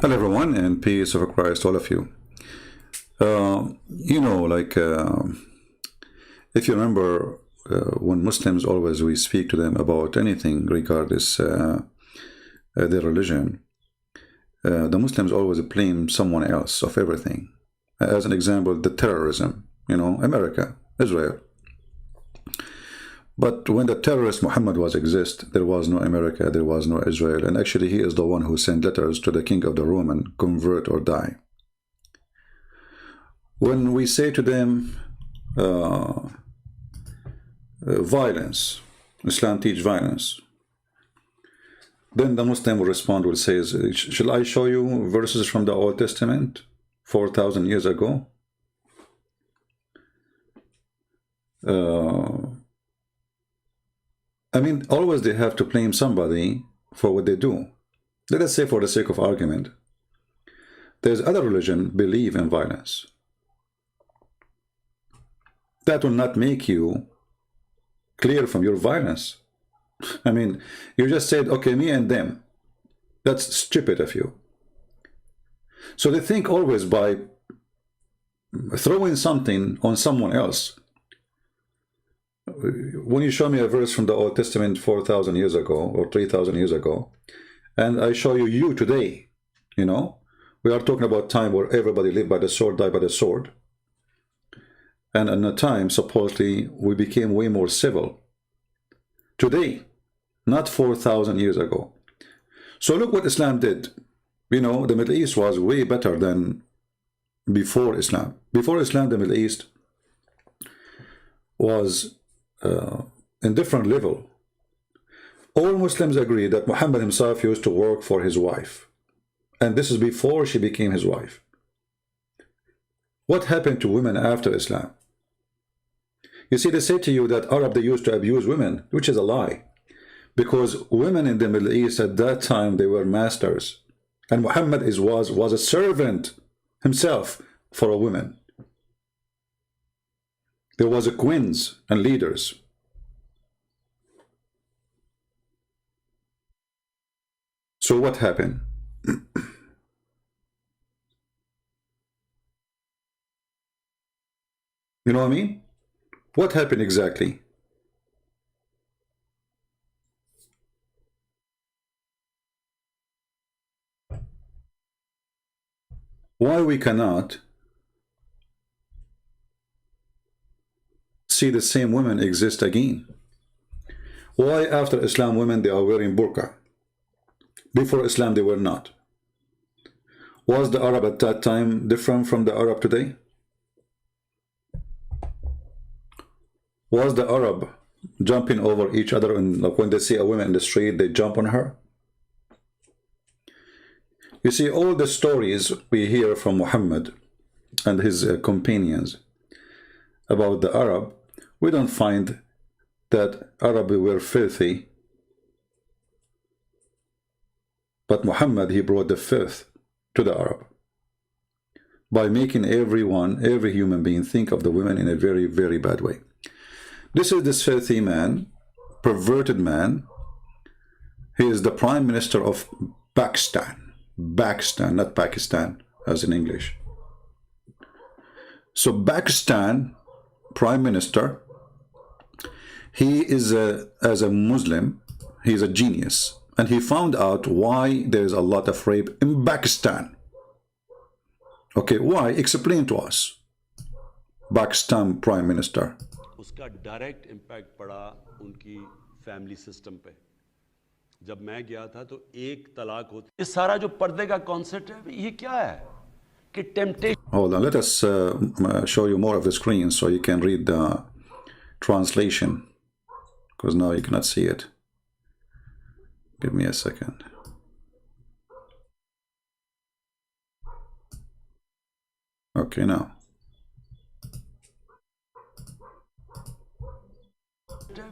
Hello everyone, and peace of Christ all of you. If you remember, when Muslims always we speak to them about anything regardless their religion, the Muslims always blame someone else of everything. As an example, the terrorism, America, Israel. But when the terrorist Muhammad was exist, there was no America, there was no Israel, and actually he is the one who sent letters to the king of the Roman, convert or die. When we say to them, violence, Islam teach violence, then the Muslim will respond, will say, shall I show you verses from the Old Testament 4,000 years ago? I mean, always they have to blame somebody for what they do. Let us say, for the sake of argument, there's other religion believe in violence. That will not make you clear from your violence. I mean, you just said, okay, me and them. That's stupid of you. So they think always by throwing something on someone else. When you show me a verse from the Old Testament 4,000 years ago or 3,000 years ago, and I show you today, we are talking about time where everybody lived by the sword, died by the sword. And in a time, supposedly, we became way more civil. Today, not 4,000 years ago. So look what Islam did. The Middle East was way better than before Islam. Before Islam, the Middle East was in different level. All Muslims agree that Muhammad himself used to work for his wife, and this is before she became his wife. What happened to women after Islam? You see, they say to you that Arab, they used to abuse women, which is a lie, because women in the Middle East at that time, they were masters, and Muhammad was a servant himself for a woman. There was queens and leaders. So what happened? You know what I mean? What happened exactly? Why we cannot see the same women exist again? Why after Islam women they are wearing burqa? Before Islam they were not. Was the Arab at that time different from the Arab today? Was the Arab jumping over each other, and like when they see a woman in the street they jump on her? You see, all the stories we hear from Muhammad and his companions about the Arab, we don't find that Arab were filthy, but Muhammad, he brought the filth to the Arab by making every human being think of the women in a very, very bad way. This filthy man, perverted man, he is the Prime Minister of Pakistan. Pakistan, not Pakistan, as in English. So Pakistan Prime Minister, he is as a Muslim, he is a genius, and he found out why there is a lot of rape in Pakistan. Okay, why? Explain to us. Pakistan Prime Minister. उसका direct impact पड़ा उनकी family system पे। जब मैं गया था तो एक तलाक होती, ये सारा जो पर्दे का कॉन्सेप्ट है ये क्या है कि temptation. Hold on, let us show you more of the screen so you can read the translation, because now you cannot see it. Give me a second. Okay, now.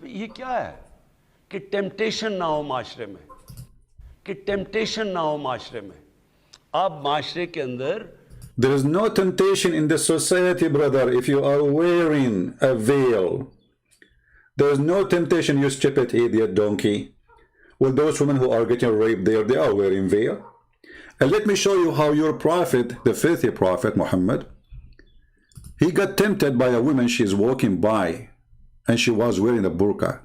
ये क्या है कि टेम्पटेशन ना हो माशरे में, कि टेम्पटेशन ना हो माशरे में। आप माशरे के अंदर There is no temptation in the society, brother, if you are wearing a veil. There is no temptation, you stupid idiot donkey. Well, those women who are getting raped there, they are wearing veil. And let me show you how your prophet, the filthy prophet Muhammad, he got tempted by a woman. She's walking by and she was wearing a burqa.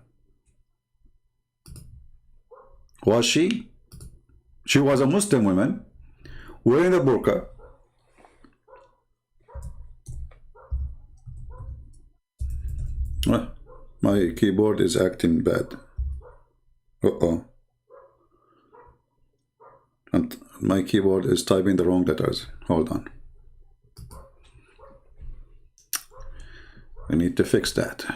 Was she? She was a Muslim woman wearing a burqa. My keyboard is acting bad. Uh-oh. And my keyboard is typing the wrong letters. Hold on. I need to fix that.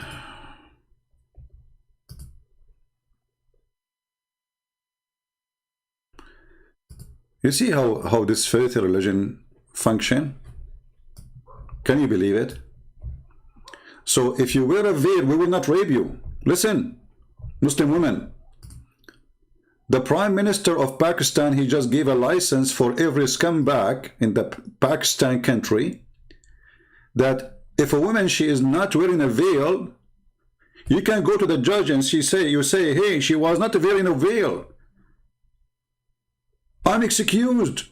You see how this filthy religion function? Can you believe it? So if you wear a veil, we will not rape you. Listen, Muslim women. The Prime Minister of Pakistan, he just gave a license for every scumbag in the Pakistan country that if a woman, she is not wearing a veil, you can go to the judge and you say, hey, she was not wearing a veil. I'm excused.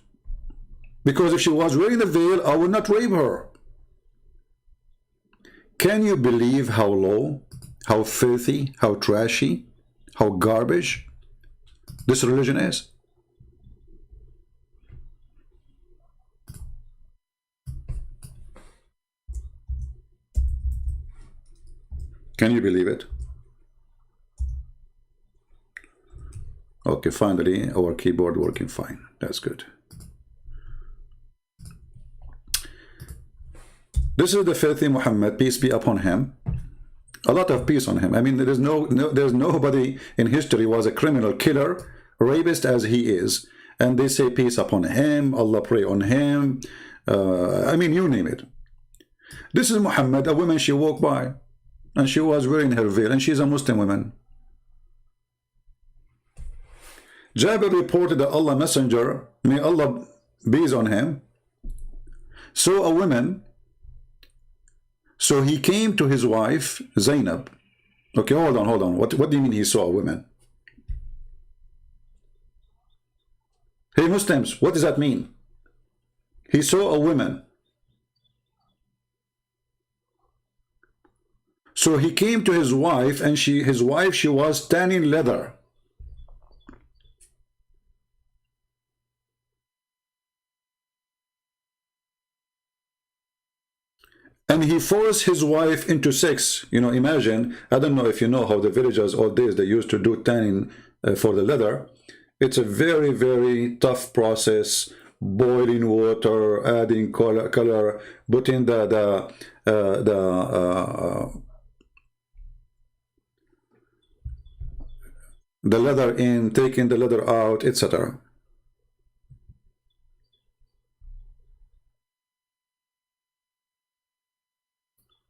Because if she was wearing a veil, I will not rape her. Can you believe how low, how filthy, how trashy, how garbage this religion is? Can you believe it? Okay, finally our keyboard working fine. That's good. This is the filthy Muhammad, peace be upon him. A lot of peace on him. I mean, there's nobody in history was a criminal killer, rapist as he is, and they say peace upon him, Allah pray on him. I mean, you name it. This is Muhammad, a woman, she walked by and she was wearing her veil, and she's a Muslim woman. Jabir reported that Allah Messenger, may Allah be on him, saw a woman. So he came to his wife, Zainab. Okay, hold on. What do you mean he saw a woman? Hey, Muslims, what does that mean? He saw a woman. So he came to his wife, and she was tanning leather. And he forced his wife into sex. You know, imagine, I don't know if you know how the villagers all days, they used to do tanning for the leather. It's a very, very tough process. Boiling water, adding color, putting the leather in, taking the leather out, etc.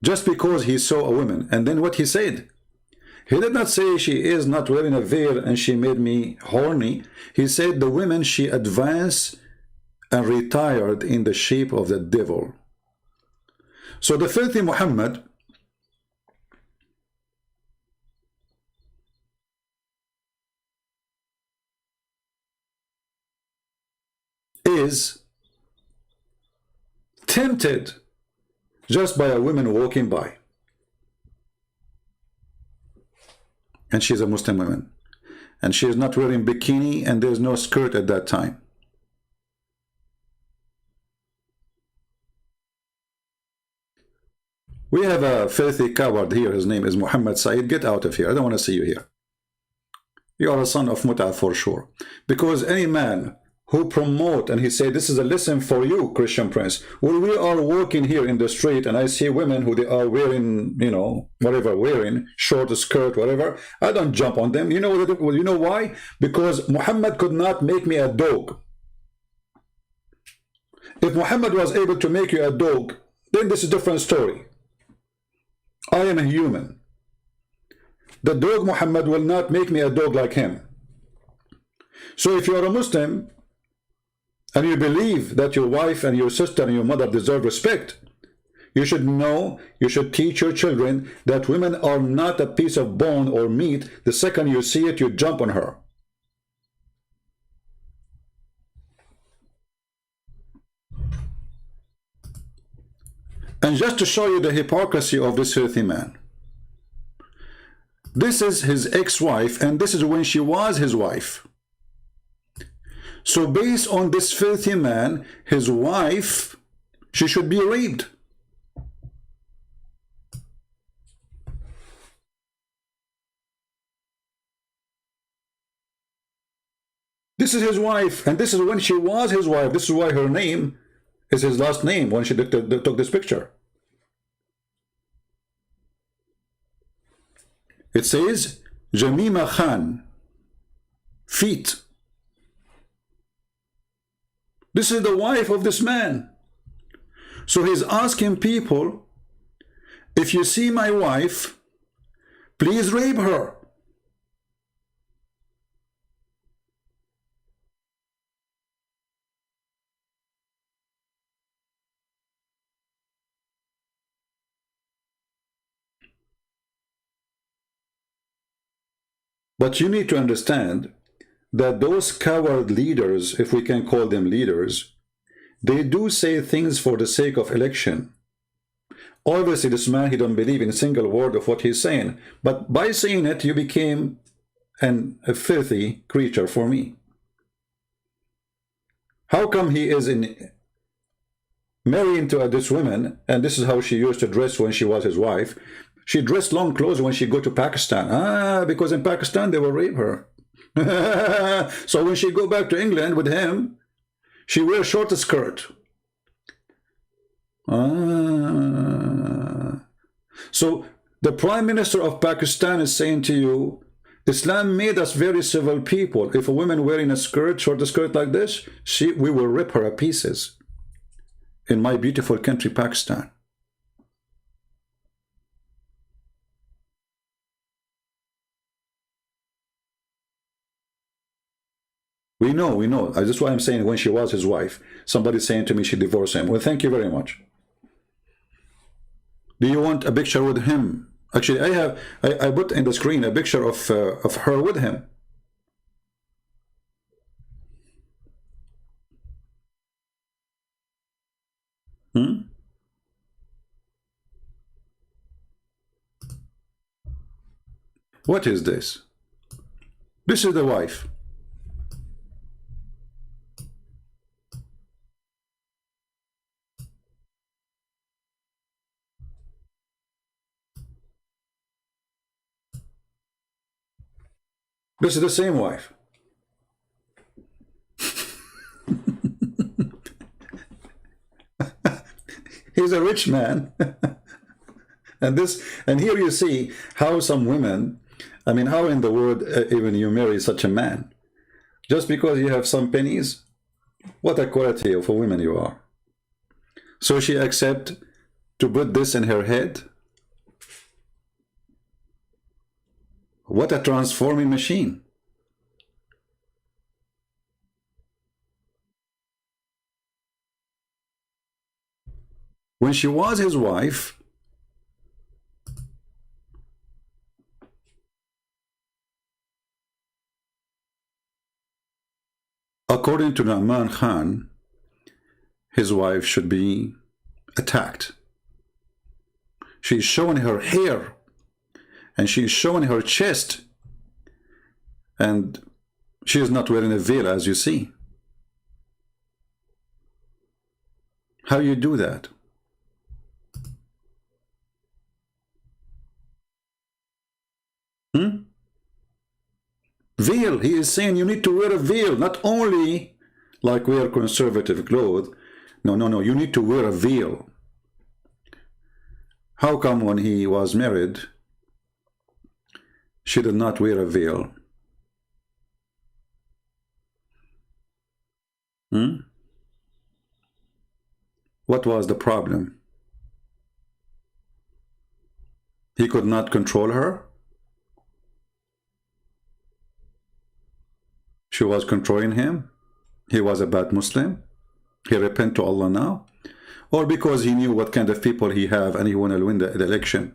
Just because he saw a woman. And then what he said, he did not say she is not wearing a veil and she made me horny. He said the woman, she advanced and retired in the shape of the devil. So the filthy Muhammad is tempted just by a woman walking by. And she's a Muslim woman. And she is not wearing bikini, and there's no skirt at that time. We have a filthy coward here. His name is Muhammad Said. Get out of here. I don't want to see you here. You are a son of Mut'ah for sure. Because any man who promote, and he said, this is a lesson for you, Christian Prince. When we are walking here in the street and I see women who they are wearing, you know, whatever wearing, short skirt, whatever, I don't jump on them. You know why? Because Muhammad could not make me a dog. If Muhammad was able to make you a dog, then this is a different story. I am a human. The dog Muhammad will not make me a dog like him. So if you are a Muslim, and you believe that your wife and your sister and your mother deserve respect, you should know, you should teach your children that women are not a piece of bone or meat. The second you see it, you jump on her. And just to show you the hypocrisy of this filthy man, this is his ex-wife, and this is when she was his wife. So based on this filthy man, his wife, she should be raped. This is his wife, and this is when she was his wife. This is why her name is his last name when she took this picture. It says Jamima Khan, feet. This is the wife of this man. So he's asking people, if you see my wife, please rape her. But you need to understand that those coward leaders, if we can call them leaders, they do say things for the sake of election. Obviously, this man, he don't believe in a single word of what he's saying. But by saying it, you became a filthy creature for me. How come he is marrying to this woman, and this is how she used to dress when she was his wife? She dressed long clothes when she go to Pakistan. Because in Pakistan, they will rape her. So when she go back to England with him, she wears short skirt. So the Prime Minister of Pakistan is saying to you, Islam made us very civil people. If a woman wearing a skirt, short skirt like this, we will rip her to pieces. In my beautiful country, Pakistan. We know. That's why I'm saying when she was his wife. Somebody's saying to me she divorced him. Well, thank you very much. Do you want a picture with him? Actually, I put in the screen a picture of her with him. What is this? This is the wife. This is the same wife. He's a rich man. and here you see how some women, I mean, how in the world even you marry such a man? Just because you have some pennies? What a quality of a woman you are. So she accept to put this in her head? What a transforming machine. When she was his wife, according to Naaman Khan, his wife should be attacked. She's showing her hair, and she's showing her chest, and she is not wearing a veil, as you see. How you do that? Veil. He is saying you need to wear a veil, not only like wear conservative clothes. No. You need to wear a veil. How come when he was married, she did not wear a veil? What was the problem? He could not control her? She was controlling him? He was a bad Muslim? He repent to Allah now? Or because he knew what kind of people he have and he wanted to win the election?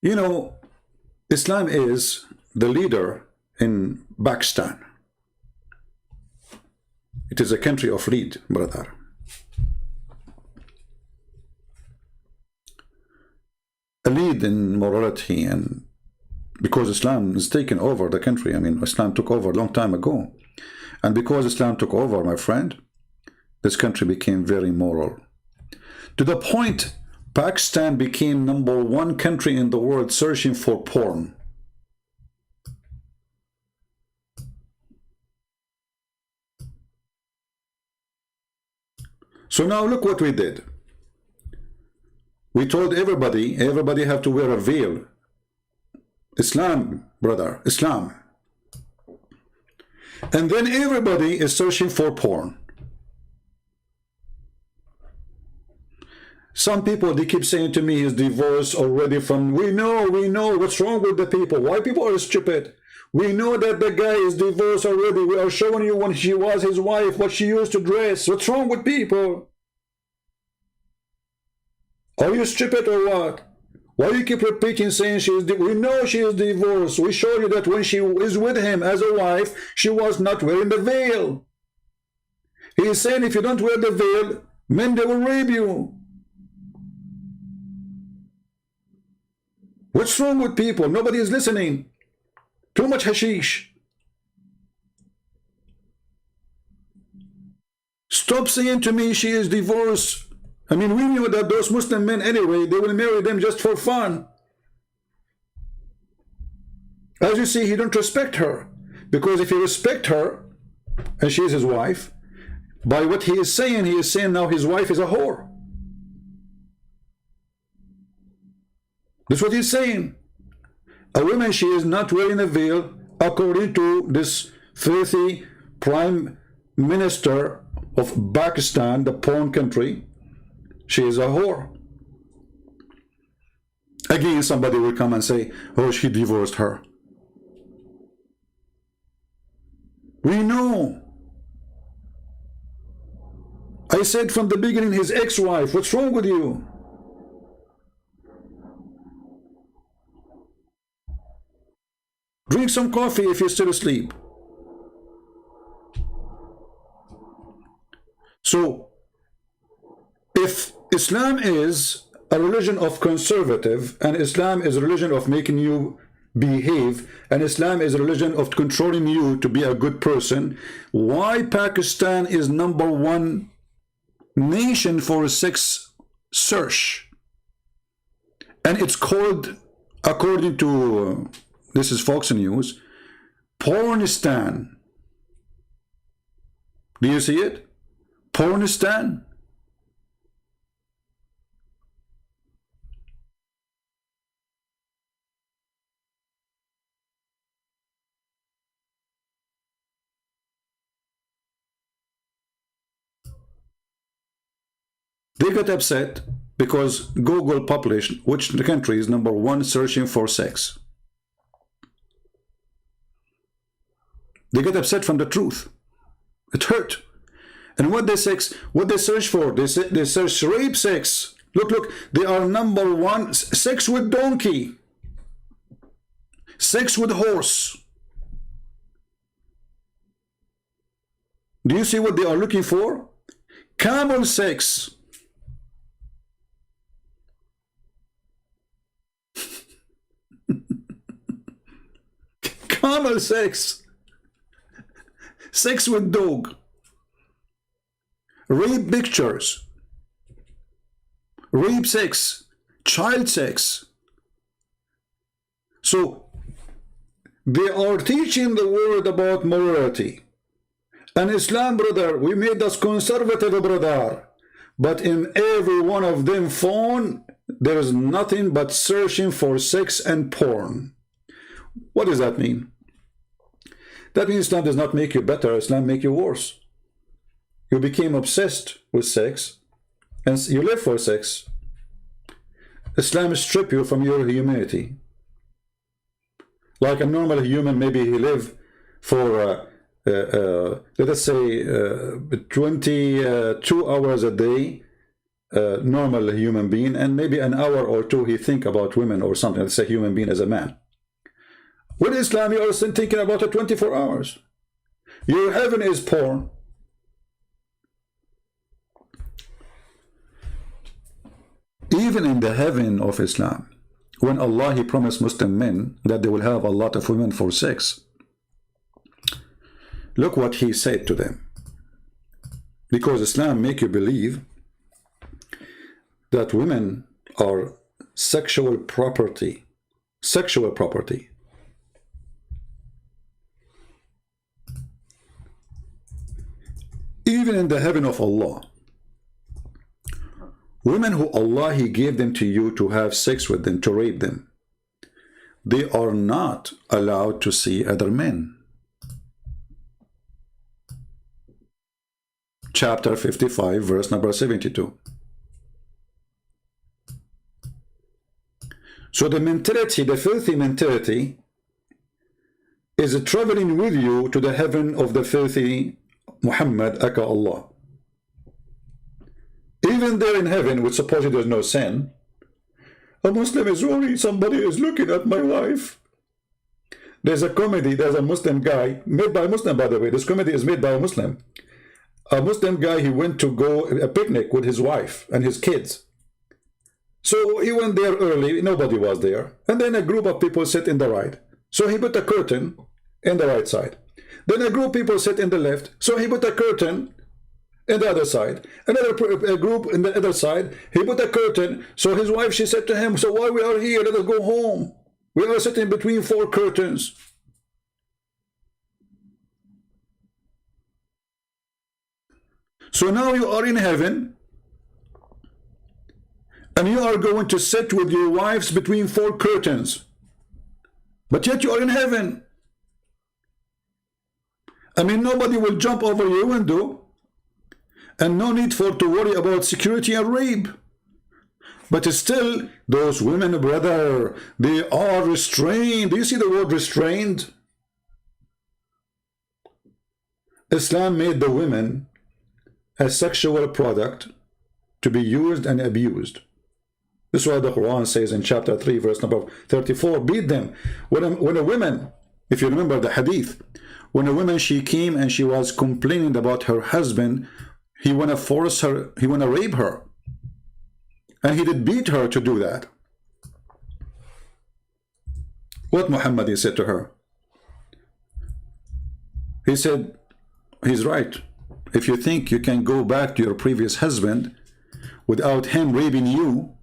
You know, Islam is the leader in Pakistan. It is a country of lead, brother. A lead in morality, and because Islam is taking over the country. I mean, Islam took over a long time ago. And because Islam took over, my friend, this country became very moral. To the point, Pakistan became #1 country in the world searching for porn. So now look what we did. We told everybody have to wear a veil. Islam, brother, Islam. And then everybody is searching for porn. Some people, they keep saying to me, he's divorced already from, we know, what's wrong with the people? Why people are stupid? We know that the guy is divorced already. We are showing you when she was his wife, what she used to dress. What's wrong with people? Are you stupid or what? Why do you keep repeating saying she is we know she is divorced. We show you that when she is with him as a wife, she was not wearing the veil. He is saying if you don't wear the veil, men, they will rape you. What's wrong with people? Nobody is listening. Too much hashish. Stop saying to me she is divorced. I mean, we knew that those Muslim men anyway, they will marry them just for fun. As you see, he don't respect her. Because if he respect her, and she is his wife, by what he is saying now his wife is a whore. That's what he's saying. A woman, she is not wearing a veil, according to this filthy prime minister of Pakistan, the porn country. She is a whore. Again, somebody will come and say, oh, she divorced her. We know. I said from the beginning, his ex-wife. What's wrong with you? Drink some coffee if you're still asleep. So, if Islam is a religion of conservative, and Islam is a religion of making you behave, and Islam is a religion of controlling you to be a good person, why Pakistan is #1 nation for sex search? And it's called, according to, this is Fox News, Pornistan. Do you see it? Pornistan. They got upset because Google published which country is #1 searching for sex. They got upset from the truth. It hurt. And what they search for? They search rape sex. Look, they are #1. Sex with donkey. Sex with horse. Do you see what they are looking for? Camel sex. Camel sex. Sex with dog. Rape pictures. Rape sex. Child sex. So they are teaching the world about morality. And Islam, brother, we made us conservative, brother. But in every one of them phone, there is nothing but searching for sex and porn. What does that mean? That means Islam does not make you better, Islam make you worse. You became obsessed with sex, and you live for sex. Islam strips you from your humanity. Like a normal human, maybe he live for, let us say, 22 hours a day, normal human being, and maybe an hour or two he think about women or something. Let's say human being as a man. With Islam, you are still thinking about it 24 hours. Your heaven is porn. even in the heaven of Islam, when Allah, He promised Muslim men that they will have a lot of women for sex, look what He said to them. Because Islam make you believe that women are sexual property. Sexual property. Even in the heaven of Allah, women who Allah, He gave them to you to have sex with them, to rape them, they are not allowed to see other men. Chapter 55, verse number 72. So the mentality, the filthy mentality, is traveling with you to the heaven of the filthy Muhammad, aka Allah. Even there in heaven, which supposedly there's no sin, a Muslim is worried somebody is looking at my wife. There's a comedy, there's a Muslim guy, made by a Muslim, by the way. This comedy is made by a Muslim. A Muslim guy, he went to go a picnic with his wife and his kids. So he went there early, nobody was there. And then a group of people sit in the right. So he put a curtain in the right side. Then a group of people sit in the left. So he put a curtain in the other side. Another group in the other side, he put a curtain. So his wife, she said to him, so while we are here, let us go home. We are sitting between 4 curtains. So now you are in heaven, and you are going to sit with your wives between 4 curtains. But yet you are in heaven. I mean, nobody will jump over your window, and no need for to worry about security and rape. But still, those women, brother, they are restrained. Do you see the word restrained? Islam made the women a sexual product to be used and abused. This is why the Quran says in chapter 3, verse number 34, beat them. When a woman, if you remember the hadith, when a woman, she came and she was complaining about her husband, he want to force her, he want to rape her. And he did beat her to do that. What Muhammad, he said to her? He said, he's right. If you think you can go back to your previous husband without him raping you,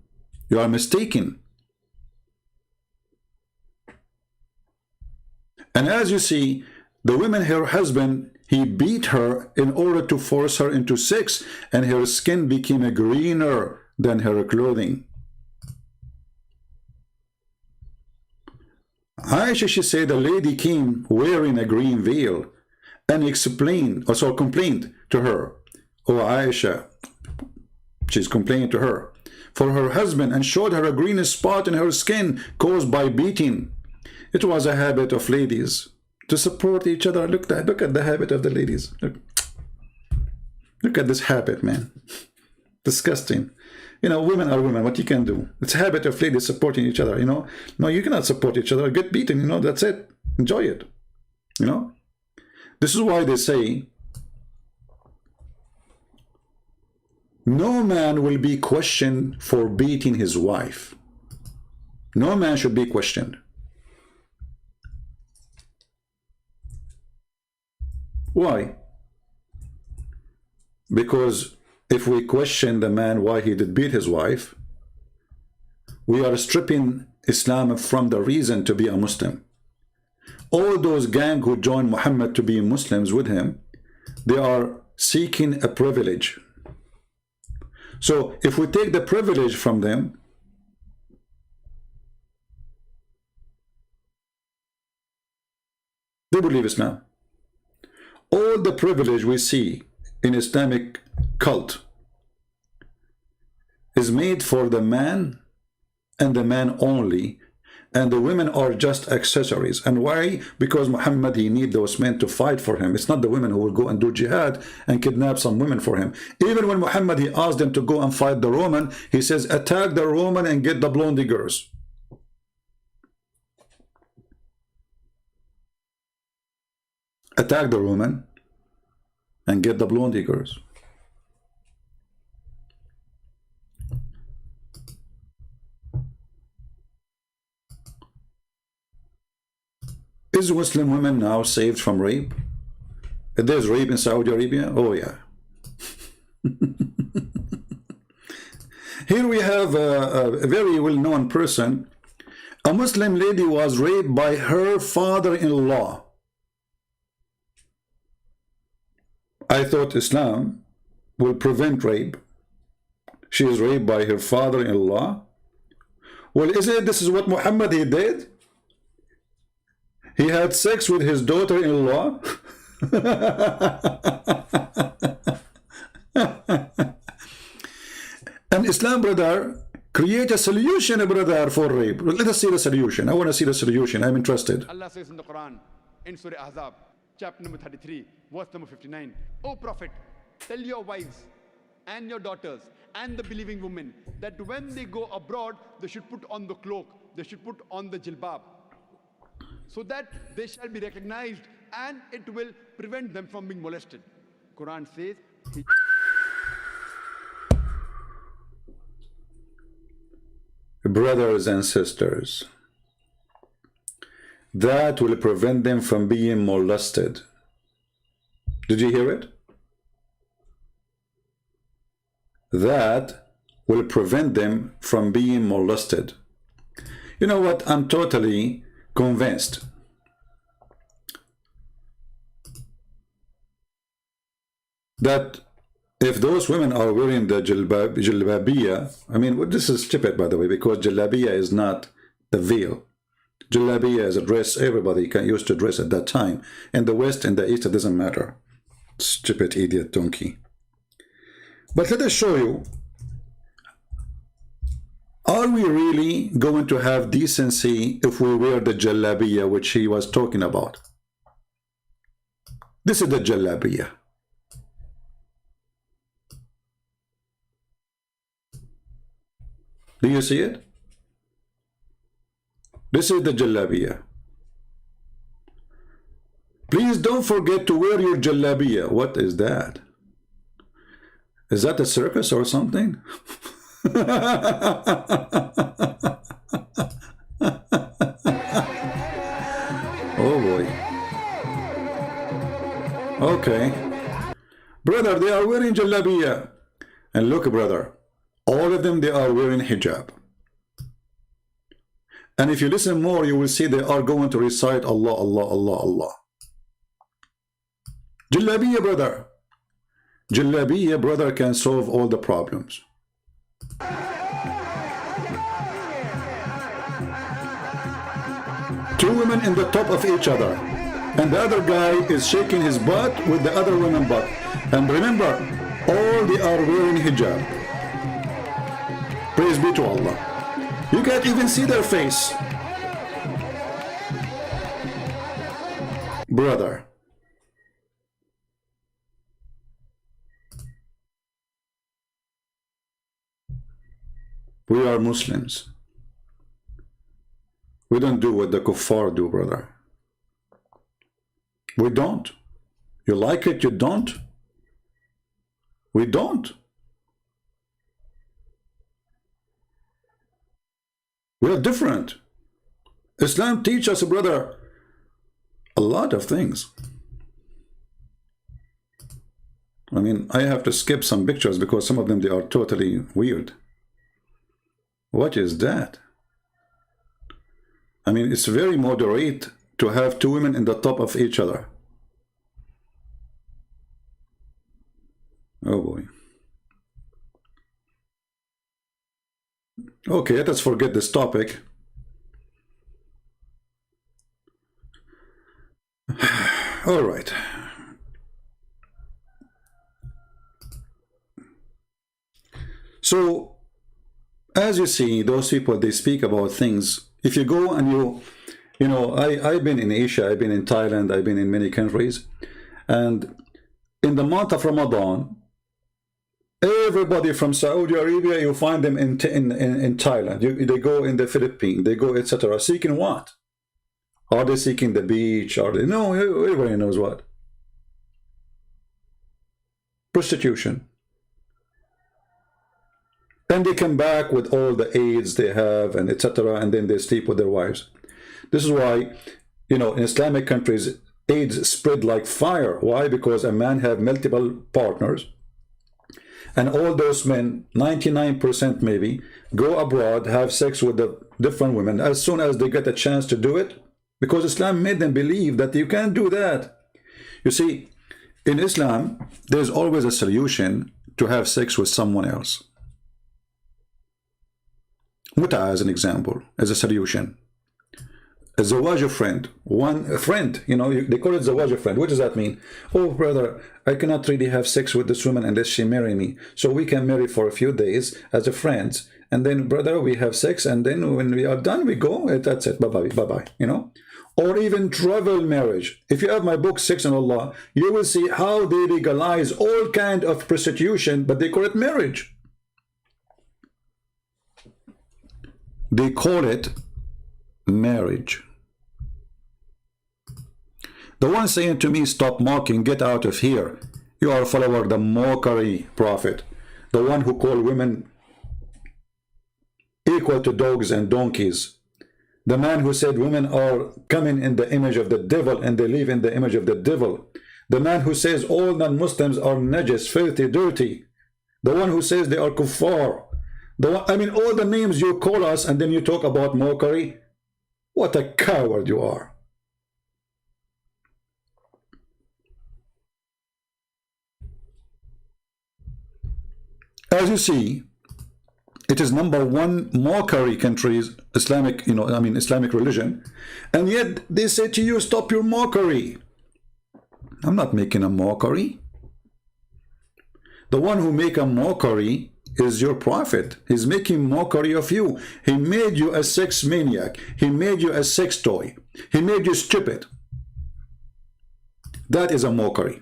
you are mistaken. And as you see, the woman, her husband, he beat her in order to force her into sex, and her skin became greener than her clothing. Aisha, she said, a lady came wearing a green veil and explained, also complained to her. Oh, Aisha, she's complaining to her, for her husband, and showed her a green spot in her skin caused by beating. It was a habit of ladies to support each other. Look at the habit of the ladies. Look at this habit, man. Disgusting. You know, women are women. What you can do? It's a habit of ladies supporting each other, you know. No, you cannot support each other. Get beaten, you know, that's it. Enjoy it. You know? This is why they say, no man will be questioned for beating his wife. No man should be questioned. Why? Because if we question the man why he did beat his wife, we are stripping Islam from the reason to be a Muslim. All those gang who joined Muhammad to be Muslims with him, they are seeking a privilege. So if we take the privilege from them, they will leave Islam. All the privilege we see in Islamic cult is made for the man and the man only, and the women are just accessories. And why? Because Muhammad, he need those men to fight for him. It's not the women who will go and do jihad and kidnap some women for him. Even when Muhammad, he asked them to go and fight the Roman, he says, attack the Roman and get the blondie girls. Attack the Roman and get the blondie girls. Is Muslim women now saved from rape? If there's rape in Saudi Arabia, oh yeah. Here we have a very well-known person. A Muslim lady was raped by her father-in-law. I thought Islam will prevent rape. She is raped by her father-in-law. Well, this is what Muhammad he did? He had sex with his daughter-in-law. And Islam, brother, create a solution, brother, for rape. Let us see the solution. I want to see the solution. I'm interested. Allah says in the Quran, in Surah Ahzab, chapter number 33, verse number 59, O Prophet, tell your wives and your daughters and the believing women that when they go abroad, they should put on the cloak, they should put on the jilbab, so that they shall be recognized and it will prevent them from being molested. Quran says, brothers and sisters, that will prevent them from being molested. Did you hear it? That will prevent them from being molested. You know what? I'm totally convinced that if those women are wearing the jilbabiya, I mean, this is stupid, by the way, because jilbabiya is not the veil. Jilbabiya is a dress everybody used to dress at that time. In the West, in the East, it doesn't matter. Stupid idiot donkey. But let us show you, are we really going to have decency if we wear the jalabiya which he was talking about? This is the jalabiya. Do you see it? This is the jalabiya. Please don't forget to wear your jalabiya. What is that? Is that a circus or something? Oh boy. Okay. Brother, they are wearing jalabiya. And look, brother, all of them, they are wearing hijab. And if you listen more, you will see they are going to recite Allah, Allah, Allah, Allah. Jalabiya, brother. Jalabiya, brother, can solve all the problems. Two women in the top of each other, and the other guy is shaking his butt with the other woman's butt. And remember, all they are wearing hijab. Praise be to Allah. You can't even see their face. Brother, we are Muslims. We don't do what the kuffar do, brother. We don't. You like it, you don't. We don't. We are different. Islam teaches us, brother, a lot of things. I mean, I have to skip some pictures because some of them, they are totally weird. What is that? I mean, it's very moderate to have two women in the top of each other. Oh boy. Okay, let us forget this topic. All right. So, as you see, those people, they speak about things. If you go and you know, I've been in Asia, I've been in Thailand, I've been in many countries. And in the month of Ramadan, everybody from Saudi Arabia, you find them in Thailand. They go in the Philippines, they go, etc. Seeking what? Are they seeking the beach? Are they? No, everybody knows what. Prostitution. And they come back with all the AIDS they have and etc. And then they sleep with their wives. This is why, You know, in Islamic countries, AIDS spread like fire. Why? Because a man have multiple partners, and all those men, 99% maybe, go abroad, have sex with the different women as soon as they get a chance to do it, because Islam made them believe that you can't do that. You see, in Islam, there's always a solution to have sex with someone else. Muta, as an example, as a solution. A zawaj friend, a friend, you know, they call it zawaj friend. What does that mean? Oh, brother, I cannot really have sex with this woman unless she marry me. So we can marry for a few days as a friends. And then, brother, we have sex. And then when we are done, we go. That's it. Bye-bye. Bye-bye. You know? Or even travel marriage. If you have my book, Sex and Allah, you will see how they legalize all kind of prostitution, but they call it marriage. They call it marriage. The one saying to me, stop mocking, get out of here. You are a follower of the mockery prophet. The one who called women equal to dogs and donkeys. The man who said women are coming in the image of the devil and they live in the image of the devil. The man who says all non-Muslims are najis, filthy, dirty. The one who says they are kuffar. I mean, all the names you call us and then you talk about mockery. What a coward you are. As you see, it is #1 mockery countries, Islamic, you know, I mean Islamic religion, and yet they say to you, stop your mockery. I'm not making a mockery. The one who make a mockery is your prophet. He's making mockery of you. He made you a sex maniac. He made you a sex toy. He made you stupid. That is a mockery.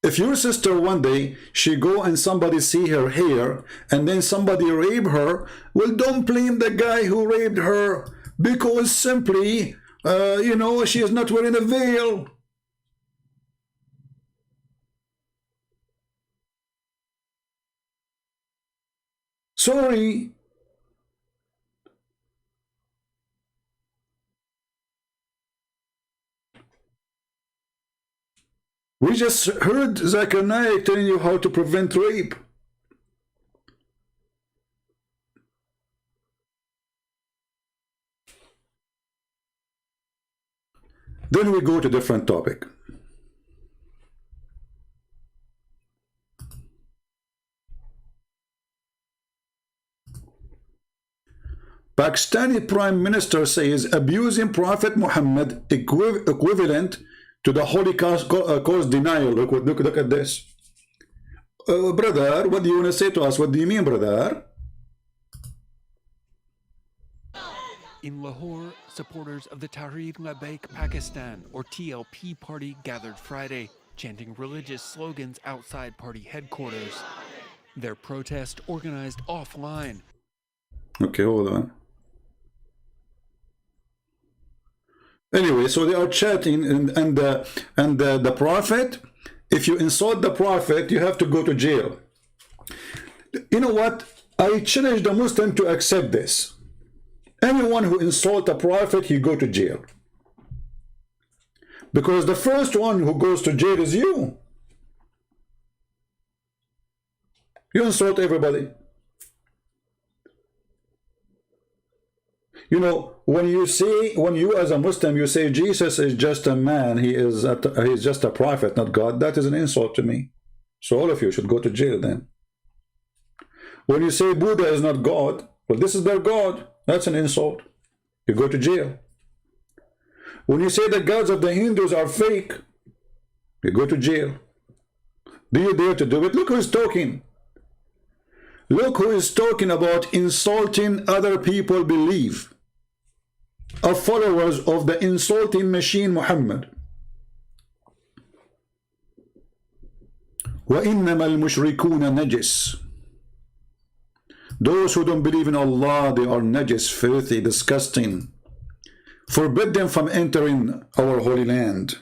If your sister one day, she go and somebody see her hair, and then somebody rape her, well, don't blame the guy who raped her, because simply, you know, she is not wearing a veil. Sorry. We just heard Zakir Naik telling you how to prevent rape. Then we go to different topic. Pakistani Prime Minister says abusing Prophet Muhammad equivalent to the Holocaust cause denial. Look at this. Brother, what do you want to say to us? What do you mean, brother? In Lahore, supporters of the Tahreek Labbaik Pakistan, or TLP party, gathered Friday, chanting religious slogans outside party headquarters. Their protest organized offline. Okay, hold on. Anyway, so they are chatting, and the prophet, if you insult the prophet, you have to go to jail. You know what? I challenge the Muslim to accept this. Anyone who insults a prophet, he go to jail. Because the first one who goes to jail is you. You insult everybody. You know, when you as a Muslim, you say Jesus is just a man, he's just a prophet, not God, that is an insult to me. So all of you should go to jail then. When you say Buddha is not God, well, this is their God, that's an insult. You go to jail. When you say the gods of the Hindus are fake, you go to jail. Do you dare to do it? Look who's talking. Look who is talking about insulting other people belief. Are followers of the insulting machine Muhammad. وَإِنَّمَا الْمُشْرِكُونَ نَجِسٌ. Those who don't believe in Allah, they are najis, filthy, disgusting. Forbid them from entering our holy land.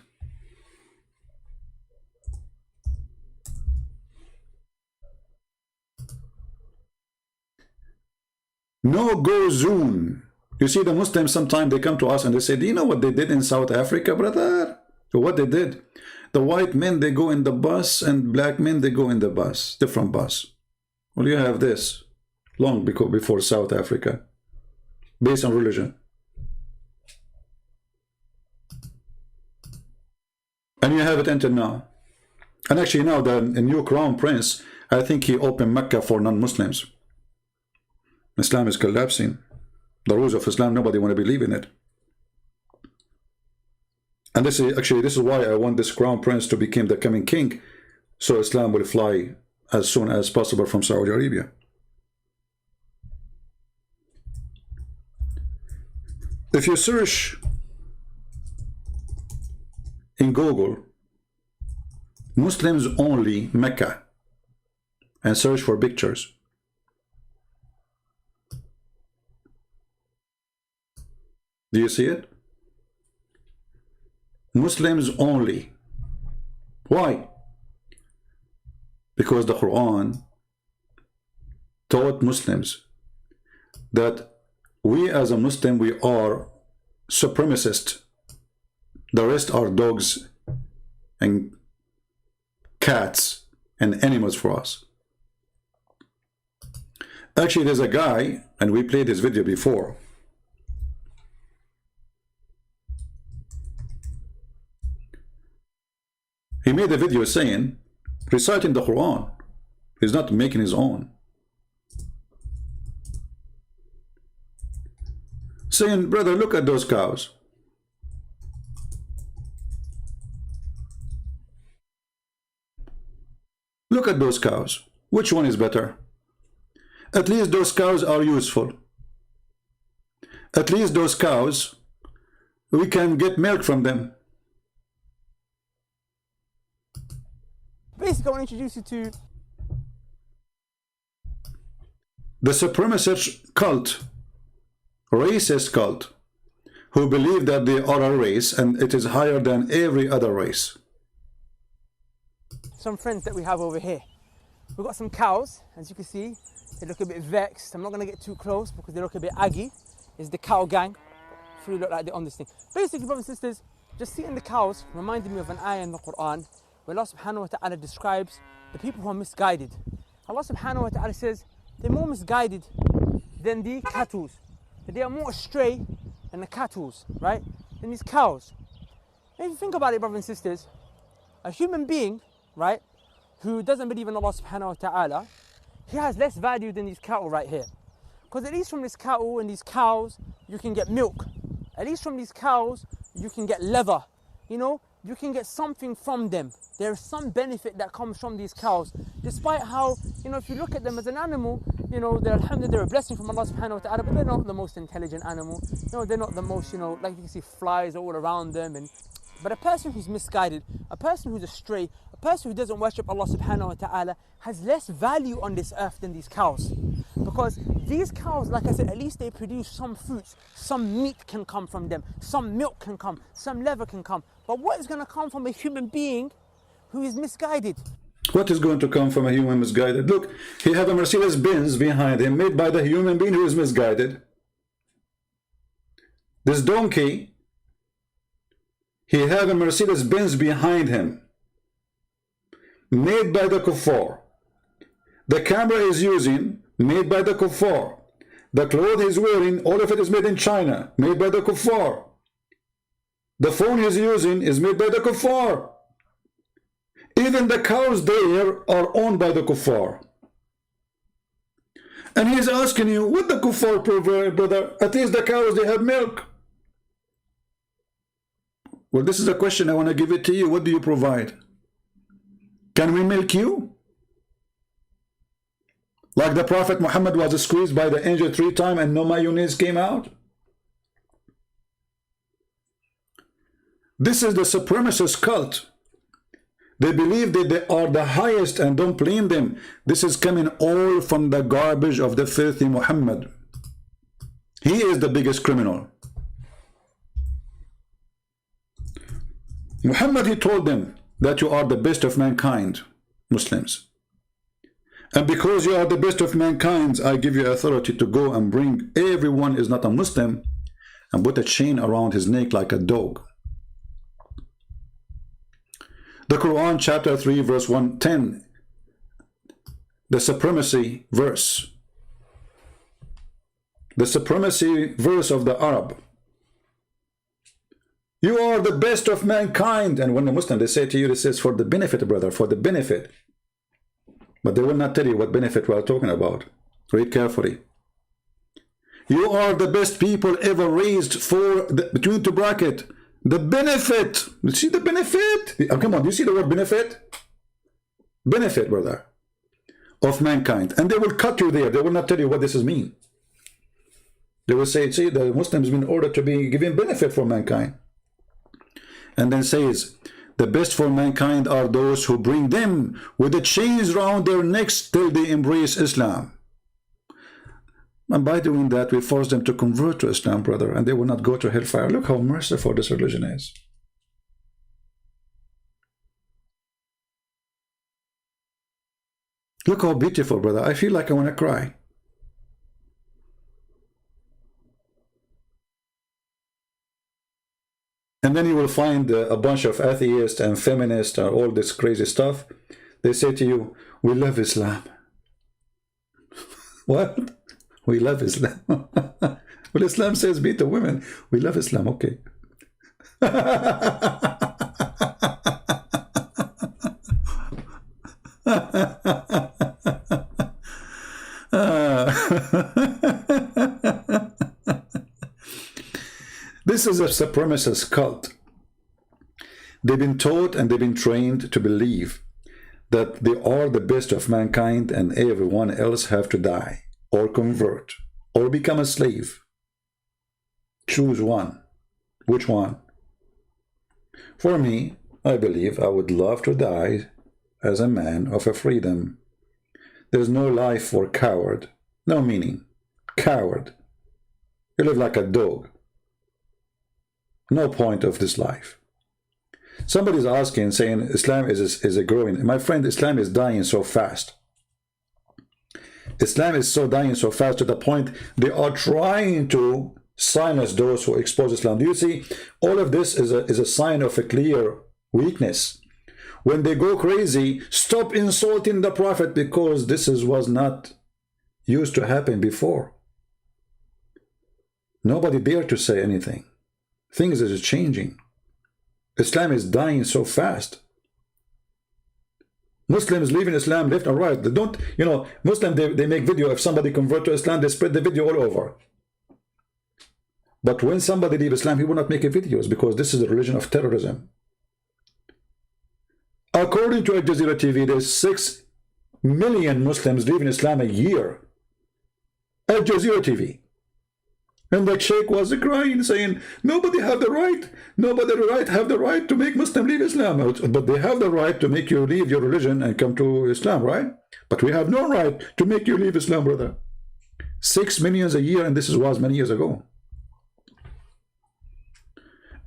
no-go zone. You see, the Muslims sometimes they come to us and they say, do you know what they did in South Africa, brother? So what they did? The white men, they go in the bus, and black men, they go in the bus, different bus. Well, you have this long before South Africa, based on religion. And you have it until now. And actually now the new crown prince, I think he opened Mecca for non-Muslims. Islam is collapsing. The rules of Islam, nobody want to believe in it. And this is why I want this crown prince to become the coming king, so Islam will fly as soon as possible from Saudi Arabia. If you search in Google Muslims only Mecca and search for pictures, do you see it? Muslims only. Why? Because the Quran taught Muslims that we as a Muslim, we are supremacist. The rest are dogs and cats and animals for us. Actually, there's a guy, and we played this video before. He made a video saying, reciting the Quran. He's not making his own. Saying, brother, look at those cows. Look at those cows. Which one is better? At least those cows are useful. At least those cows, we can get milk from them. Basically, I want to introduce you to the supremacist cult, racist cult, who believe that they are a race and it is higher than every other race. some friends that we have over here. We've got some cows, as you can see. They look a bit vexed. I'm not going to get too close because they look a bit aggy. It's the cow gang. Three look like they're on this thing. Basically, brothers and sisters, just seeing the cows reminded me of an ayah in the Quran where Allah subhanahu wa ta'ala describes the people who are misguided. Allah subhanahu wa ta'ala says they're more misguided than the cattle. They are more astray than the cattle, right? Than these cows. And if you think about it, brothers and sisters, a human being, right, who doesn't believe in Allah subhanahu wa ta'ala, he has less value than these cattle right here. Because at least from this cattle and these cows, you can get milk. At least from these cows, you can get leather. You know, you can get something from them. There is some benefit that comes from these cows. Despite how, you know, if you look at them as an animal, you know, alhamdulillah, they're a blessing from Allah subhanahu wa ta'ala, but they're not the most intelligent animal. You know, they're not the most, you know, like you can see flies all around them. But a person who's misguided, a person who's astray, a person who doesn't worship Allah subhanahu wa ta'ala has less value on this earth than these cows. Because these cows, like I said, at least they produce some fruits, some meat can come from them, some milk can come, some leather can come. But what is going to come from a human being who is misguided? What is going to come from a human misguided? Look, he have a Mercedes-Benz behind him made by the human being who is misguided. This donkey, he have a Mercedes-Benz behind him made by the kuffar. The camera is using, made by the kuffar. The clothes he's wearing, all of it is made in China, made by the kuffar. The phone he's using is made by the kuffar. Even the cows there are owned by the kuffar. And he's asking you, what the kuffar provide, brother? At least the cows, they have milk. Well, this is a question I want to give it to you. What do you provide? Can we milk you? Like the Prophet Muhammad was squeezed by the angel 3 times and no mayonnaise came out? This is the supremacist cult. They believe that they are the highest, and don't blame them. This is coming all from the garbage of the filthy Muhammad. He is the biggest criminal. Muhammad, he told them that you are the best of mankind, Muslims. And because you are the best of mankind, I give you authority to go and bring everyone is not a Muslim and put a chain around his neck like a dog. The Quran chapter 3 verse 110, the supremacy verse. The supremacy verse of the Arab. You are the best of mankind. And when the Muslim, they say to you, this is for the benefit, brother, for the benefit. But they will not tell you what benefit we are talking about. Read carefully. You are the best people ever raised for, between two bracket, the benefit. You see the benefit? Oh, come on, do you see the word benefit? Benefit, brother, of mankind. And they will cut you there. They will not tell you what this is mean. They will say, see, the Muslims been ordered to be given benefit for mankind. And then says, the best for mankind are those who bring them with the chains round their necks till they embrace Islam. And by doing that, we force them to convert to Islam, brother, and they will not go to hellfire. Look how merciful this religion is. Look how beautiful, brother. I feel like I want to cry. And then you will find a bunch of atheists and feminists and all this crazy stuff. They say to you, we love Islam. What? We love Islam. Well, Islam says beat the women. We love Islam. Okay. This is a supremacist cult. They've been taught and they've been trained to believe that they are the best of mankind and everyone else have to die or convert or become a slave. Choose one. Which one? For me, I believe I would love to die as a man of a freedom. There's no life for coward. No meaning. Coward. You live like a dog. No point of this life. Somebody's asking, saying Islam is a growing. My friend, Islam is dying so fast. Islam is so dying so fast to the point they are trying to silence those who expose Islam. Do you see? All of this is a sign of a clear weakness. When they go crazy, stop insulting the Prophet, because this was not used to happen before. Nobody dared to say anything. Things are changing. Islam is dying so fast. Muslims leaving Islam left and right. They don't, Muslims, they make video. If somebody convert to Islam, they spread the video all over. But when somebody leave Islam, he will not make videos, because this is a religion of terrorism. According to Al Jazeera TV, there's 6 million Muslims leaving Islam a year. Al Jazeera TV. And the sheikh was crying, saying, nobody have the right. Nobody have the right to make Muslim leave Islam. But they have the right to make you leave your religion and come to Islam, right? But we have no right to make you leave Islam, brother. 6 million a year, and this was many years ago.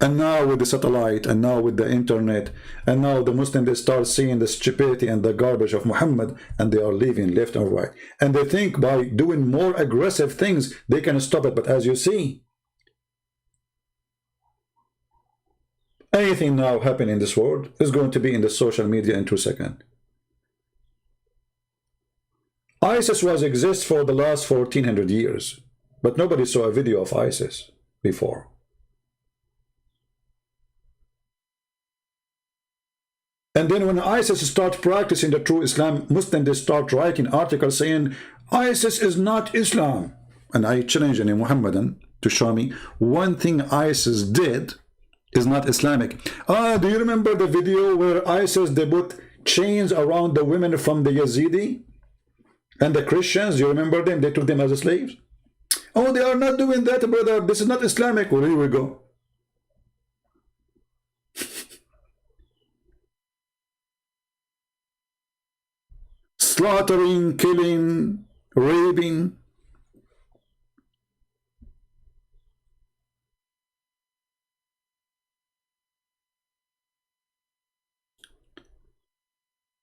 And now with the satellite, and now with the internet, and now the Muslims, they start seeing the stupidity and the garbage of Muhammad, and they are leaving left and right. And they think by doing more aggressive things, they can stop it. But as you see, anything now happening in this world is going to be in the social media in 2 seconds. ISIS exists for the last 1400 years, but nobody saw a video of ISIS before. And then when ISIS start practicing the true Islam, Muslims, they start writing articles saying, ISIS is not Islam. And I challenge any Muhammadan to show me one thing ISIS did is not Islamic. Do you remember the video where ISIS, they put chains around the women from the Yazidi and the Christians? You remember them? They took them as slaves. Oh, they are not doing that, brother. This is not Islamic. Well, here we go. Slaughtering, killing, raping.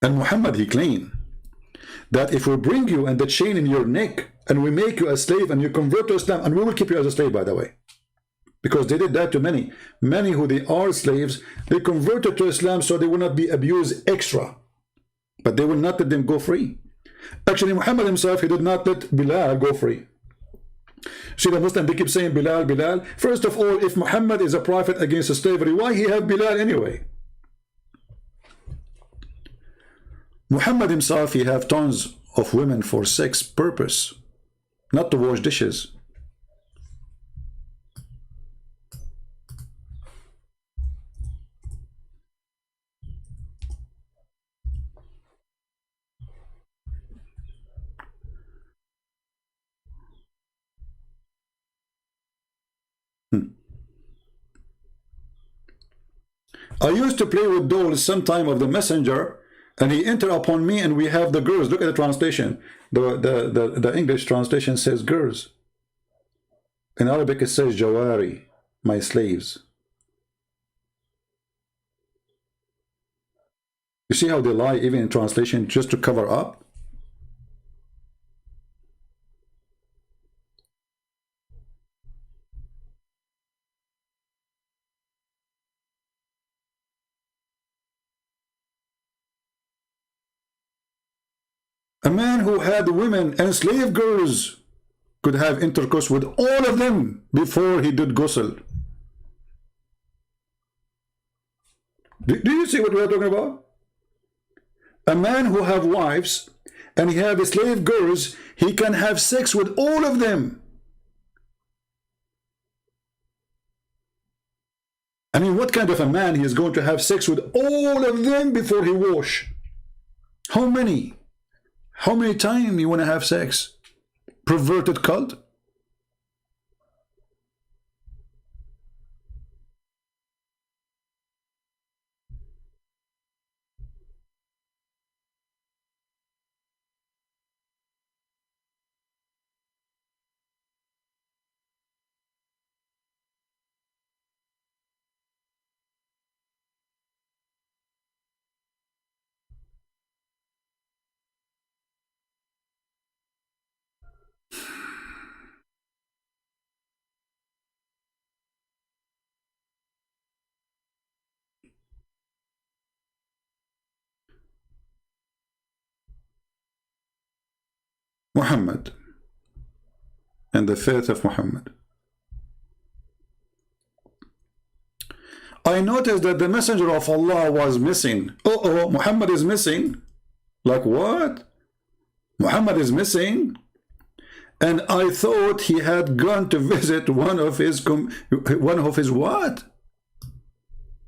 And Muhammad, he claimed that if we bring you and the chain in your neck and we make you a slave and you convert to Islam, and we will keep you as a slave, by the way, because they did that to many who they are slaves, they converted to Islam so they will not be abused extra, but they will not let them go free. Actually, Muhammad himself, he did not let Bilal go free. See, the Muslim, they keep saying Bilal, Bilal. First of all, if Muhammad is a prophet against slavery, why he have Bilal anyway? Muhammad himself, he have tons of women for sex purpose, not to wash dishes. I used to play with dolls sometime of the messenger, and he entered upon me, and we have the girls. Look at the translation. The English translation says girls. In Arabic it says jawari, my slaves. You see how they lie even in translation just to cover up? A man who had women and slave girls could have intercourse with all of them before he did ghusl. Do you see what we are talking about? A man who have wives and he have slave girls, he can have sex with all of them. I mean, what kind of a man he is going to have sex with all of them before he wash? How many? How many times you want to have sex? Perverted cult? Muhammad and the faith of Muhammad. I noticed that the messenger of Allah was missing. Oh, Muhammad is missing. Like what? Muhammad is missing? And I thought he had gone to visit one of his what?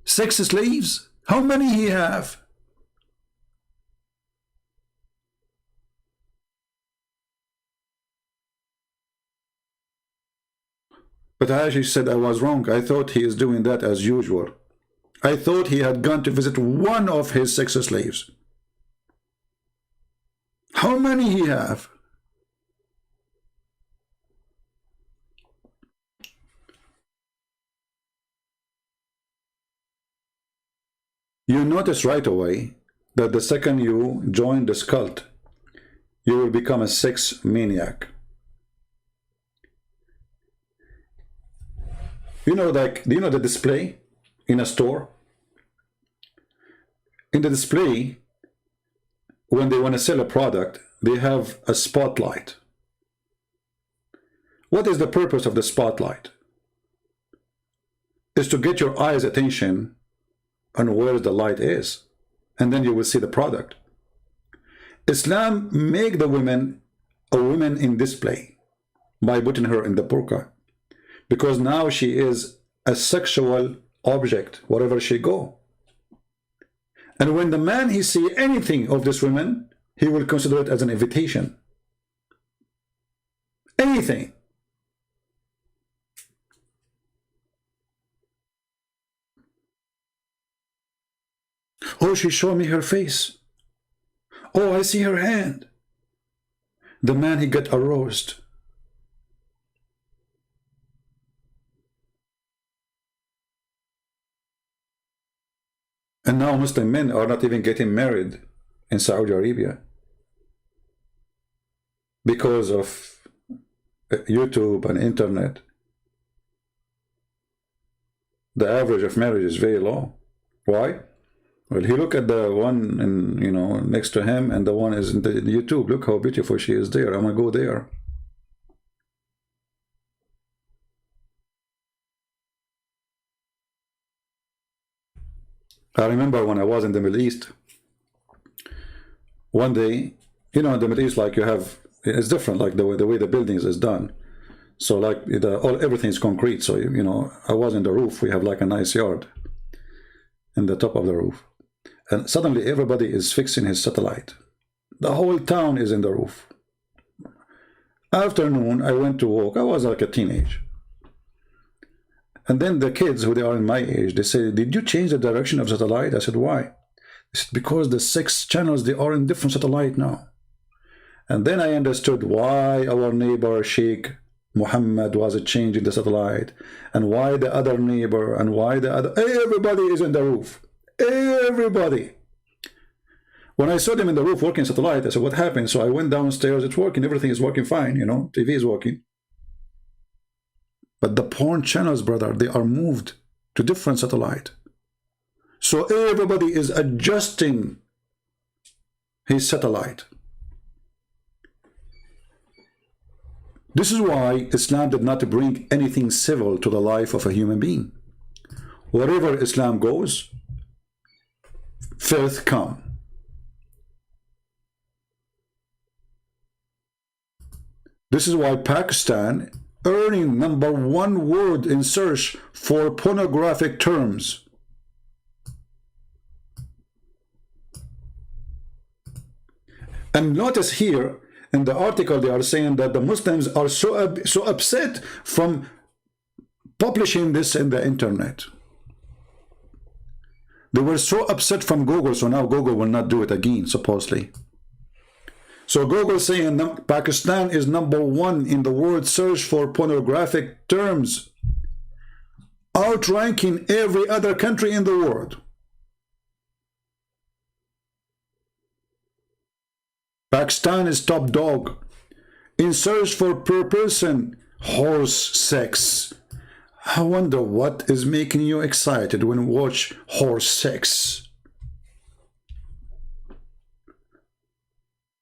Sex slaves? How many he have? But Aisha said I was wrong. I thought he is doing that as usual. I thought he had gone to visit one of his sex slaves. How many he have? You notice right away that the second you join this cult, you will become a sex maniac. You know, like, do you know the display in a store? In the display, when they want to sell a product, they have a spotlight. What is the purpose of the spotlight? Is to get your eyes' attention on where the light is, and then you will see the product. Islam make the women a woman in display by putting her in the burqa, because now she is a sexual object wherever she go. And when the man he see anything of this woman, he will consider it as an invitation. Anything. Oh, she showed me her face. Oh, I see her hand. The man, he got aroused. And now Muslim men are not even getting married in Saudi Arabia. because of YouTube and internet, the average of marriage is very low. Why? Well, he look at the one in, you know, next to him, and the one is in the YouTube. Look how beautiful she is there. I'm gonna go there. I remember when I was in the Middle East, one day, you know, in the Middle East, like you have, it's different, like the way the buildings is done. So like everything is concrete. So, you know, I was in the roof. We have like a nice yard in the top of the roof. And suddenly everybody is fixing his satellite. The whole town is in the roof. Afternoon, I went to walk. I was like a teenage. And then the kids who they are in my age, they say, did you change the direction of satellite? I said, why? They said, because the 6 channels, they are in different satellite now. And then I understood why our neighbor Sheikh Muhammad was changing the satellite, and why the other neighbor, and why the other, everybody is in the roof. Everybody. When I saw them in the roof working satellite, I said, what happened? So I went downstairs, it's working, everything is working fine, you know, TV is working. But the porn channels, brother, they are moved to different satellite. So everybody is adjusting his satellite. This is why Islam did not bring anything civil to the life of a human being. Wherever Islam goes, filth come. This is why Pakistan earning #1 word in search for pornographic terms. And notice here in the article they are saying that the Muslims are so upset from publishing this in the internet. They were so upset from Google, so now Google will not do it again, supposedly. So Google saying Pakistan is #1 in the word search for pornographic terms, outranking every other country in the world. Pakistan is top dog in search for per person horse sex. I wonder what is making you excited when you watch horse sex.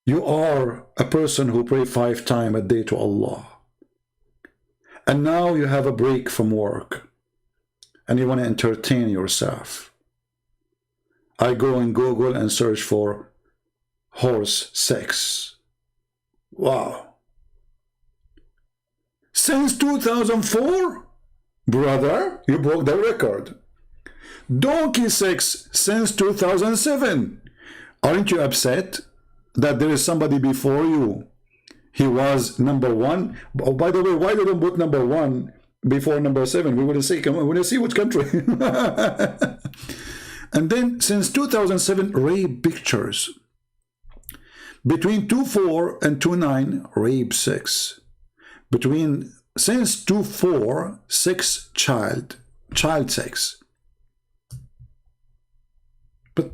You are a person who prays 5 times a day to Allah. And now you have a break from work. And you want to entertain yourself. I go in Google and search for horse sex. Wow. Since 2004? Brother, you broke the record. Donkey sex since 2007. Aren't you upset that there is somebody before you? He was #1. Oh, by the way, why did they put #1 before #7? We want to see which country. And then since 2007, rape pictures. Between 2004 and 2009, rape 6. Since 2004, 6 child sex. But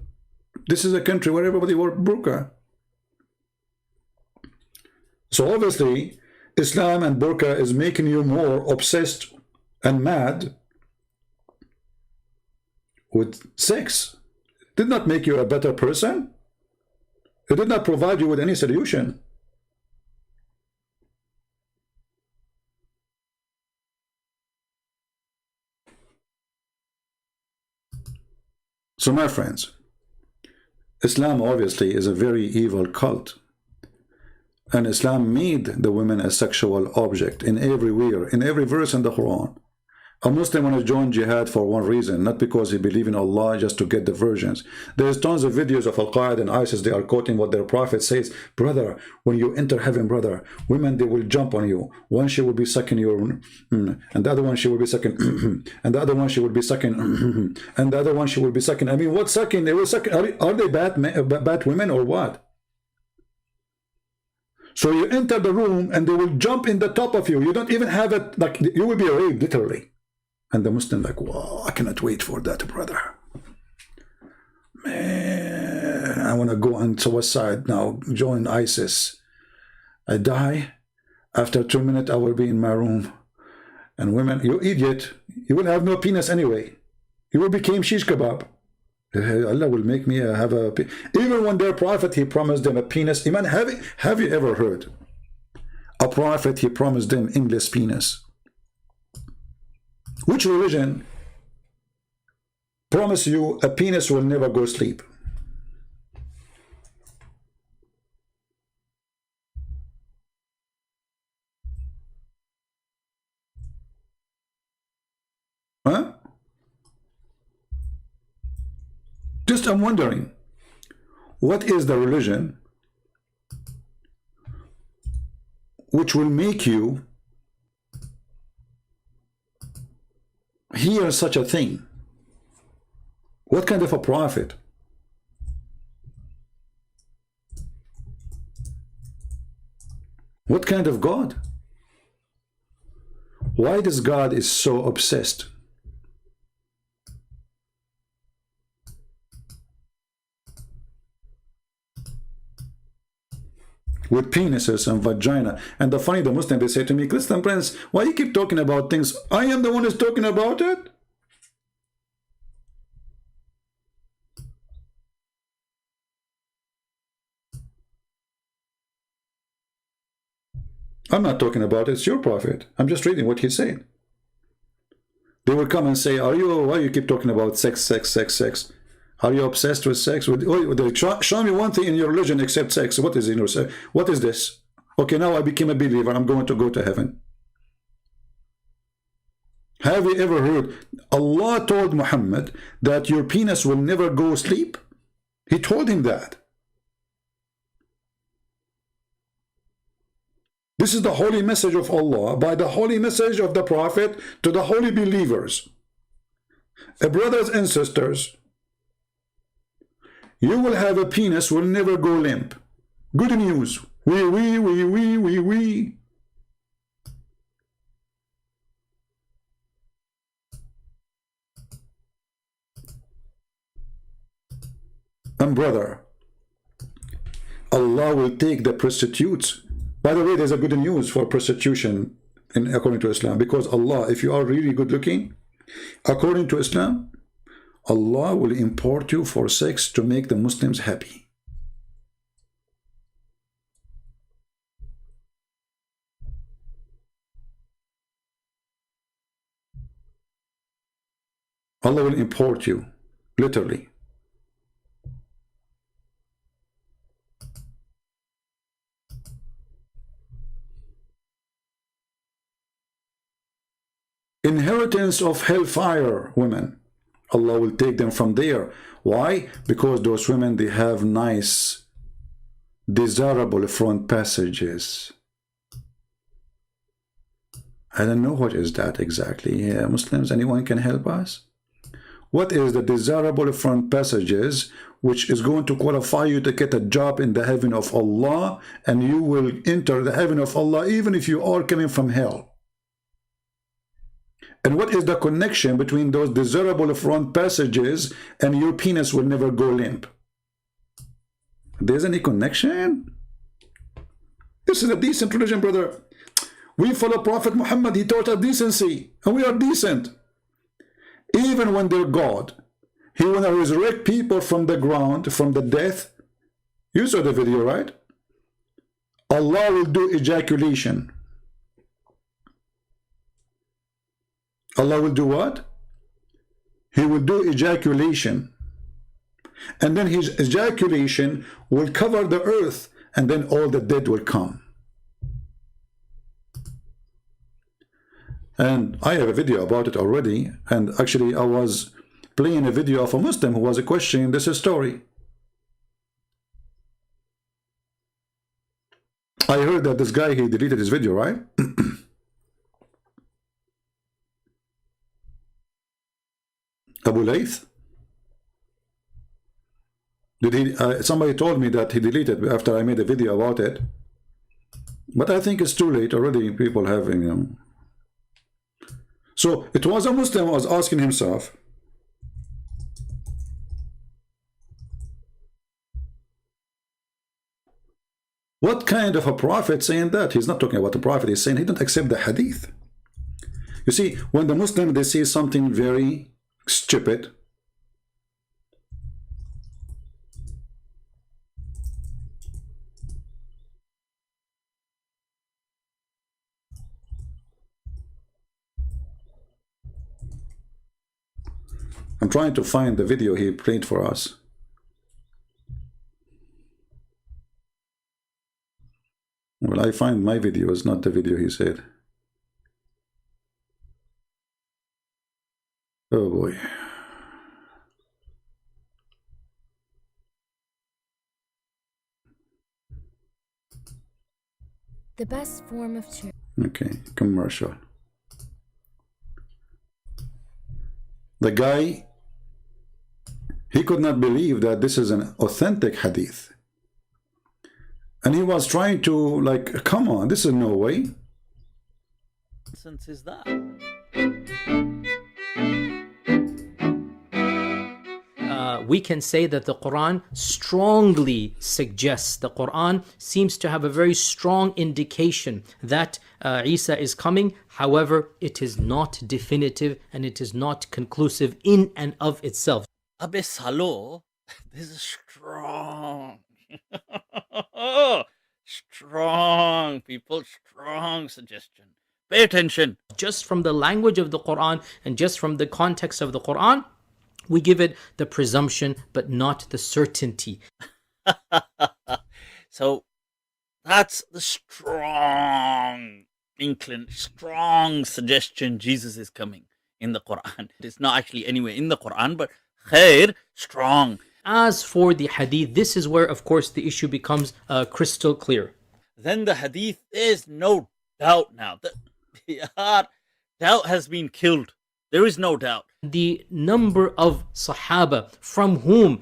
this is a country where everybody wore burqa. So obviously, Islam and burqa is making you more obsessed and mad with sex. It did not make you a better person. It did not provide you with any solution. So my friends, Islam obviously is a very evil cult. And Islam made the women a sexual object in everywhere, in every verse in the Quran. A Muslim want to join jihad for one reason, not because he believes in Allah just to get the versions. There's tons of videos of Al-Qaeda and ISIS, they are quoting what their prophet says. Brother, when you enter heaven, brother, women, they will jump on you. One, she will be sucking your, and the other one, she will be sucking, and the other one, she will be sucking, and the other one, she will be sucking. I mean, what sucking? They will suck. Are they bad women or what? So you enter the room and they will jump in the top of you. You don't even have it, like, you will be raped, literally. And the Muslim like, wow, I cannot wait for that, brother. Man, I want to go on suicide now, join ISIS. I die. After 2 minutes, I will be in my room. And women, you idiot, you will have no penis anyway. You will become shish kebab. Allah will make me have a... Even when their prophet, he promised them a penis. Iman, have you ever heard? A prophet, he promised them endless penis. Which religion promise you a penis will never go sleep? Huh? Just I'm wondering, what is the religion which will make you hear such a thing? What kind of a prophet? What kind of God? Why this God is so obsessed with penises and vagina? And the funny, the Muslim, they say to me, Christian Prince, why you keep talking about things? I am the one who's talking about it. I'm not talking about it, it's your prophet. I'm just reading what he's saying. They will come and say, why you keep talking about sex, sex, sex, sex? Are you obsessed with sex? Show me one thing in your religion except sex. What is in your sex? What is this? Okay, now I became a believer. I'm going to go to heaven. Have you ever heard Allah told Muhammad that your penis will never go sleep? He told him that. This is the holy message of Allah by the holy message of the Prophet to the holy believers. Brothers and sisters, you will have a penis will never go limp. Good news. We. And brother, Allah will take the prostitutes. By the way, there's a good news for prostitution according to Islam, because Allah, if you are really good looking, according to Islam, Allah will import you for sex to make the Muslims happy. Allah will import you, literally. Inheritance of hellfire women. Allah will take them from there. Why? Because those women, they have nice, desirable front passages. I don't know what is that exactly. Muslims, anyone can help us? What is the desirable front passages which is going to qualify you to get a job in the heaven of Allah, and you will enter the heaven of Allah even if you are coming from hell? And what is the connection between those desirable front passages and your penis will never go limp? There's any connection? This is a decent religion, brother. We follow Prophet Muhammad. He taught us decency, and we are decent. Even when they're God, He will resurrect people from the ground, from the death. You saw the video, right? Allah will do ejaculation. Allah will do what? He will do ejaculation. And then his ejaculation will cover the earth, and then all the dead will come. And I have a video about it already. And actually I was playing a video of a Muslim who was questioning this story. I heard that this guy, he deleted his video, right? Abu Layth? Did he? Somebody told me that he deleted after I made a video about it. But I think it's too late already. People have, you know. So it was a Muslim who was asking himself, What kind of a prophet saying that? He's not talking about the prophet. He's saying he don't accept the hadith. You see, when the Muslim, they see something very stupid, I'm trying to find the video he played for us. Well, I find my video is not the video he said. Oh boy. The best form of charity. Okay, commercial. The guy, he could not believe that this is an authentic hadith. And he was trying to, like, come on, this is no way. Nonsense is that? We can say that the Quran strongly suggests, the Quran seems to have a very strong indication that Isa is coming. However, it is not definitive and it is not conclusive in and of itself. Abe Salo, this is strong. Strong, people, strong suggestion. Pay attention. Just from the language of the Quran and just from the context of the Quran, we give it the presumption, but not the certainty. So that's the strong suggestion Jesus is coming in the Quran. It's not actually anywhere in the Quran, but khair, strong. As for the hadith, this is where, of course, the issue becomes crystal clear. Then the hadith, there's no doubt now. Doubt has been killed. There is no doubt. The number of Sahaba from whom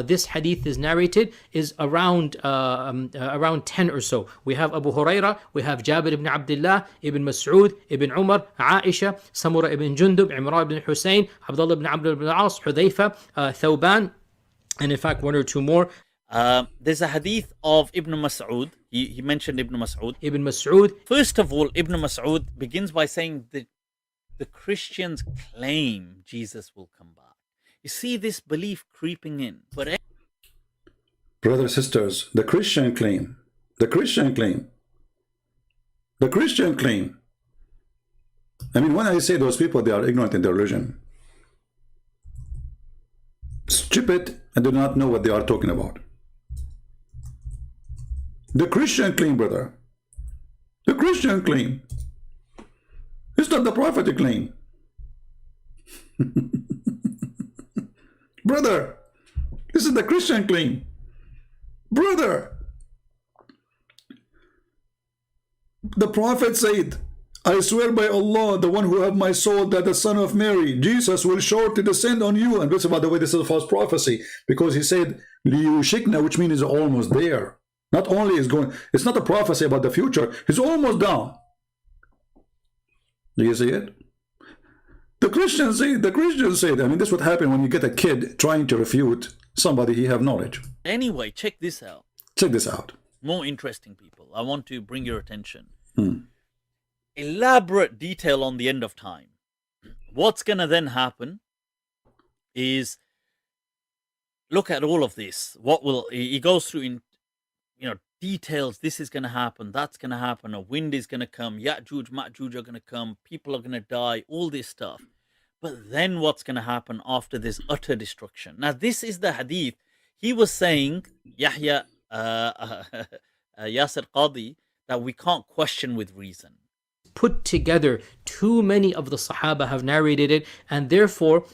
this hadith is narrated is around 10 or so. We have Abu Huraira, we have Jabir ibn Abdullah, Ibn Mas'ud, Ibn Umar, Aisha, Samura ibn Jundub, Imran ibn Hussein, Abdullah ibn Abdul ibn As, Hudayfa, Thawban, and in fact one or two more. There's a hadith of Ibn Mas'ud. He mentioned Ibn Mas'ud. Ibn Mas'ud. First of all, Ibn Mas'ud begins by saying that the Christians claim Jesus will come back. You see this belief creeping in. But brothers, sisters, the Christian claim. I mean, when I say those people, they are ignorant in their religion. Stupid and do not know what they are talking about. The Christian claim, brother. The Christian claim. It's not the prophetic claim. Brother, this is the Christian claim. Brother, the prophet said, I swear by Allah, the one who have my soul, that the son of Mary, Jesus, will shortly descend on you. And this, by the way, this is a false prophecy, because he said, Liyushikna, which means it's almost there. Not only is going, it's not a prophecy about the future, it's almost down. Do you see it? The Christians say, I mean, this would happen when you get a kid trying to refute somebody he have knowledge. anyway, check this out. Check this out. More interesting, people. I want to bring your attention. Elaborate detail on the end of time. What's going to then happen is, look at all of this. What will, he goes through in, details. This is going to happen. That's going to happen. A wind is going to come. Ya'juj, Ma'juj are going to come. People are going to die. All this stuff. But then what's going to happen after this utter destruction? Now, this is the hadith. He was saying, Yahya Yasir Qadi, that we can't question with reason. Put together, too many of the Sahaba have narrated it, and therefore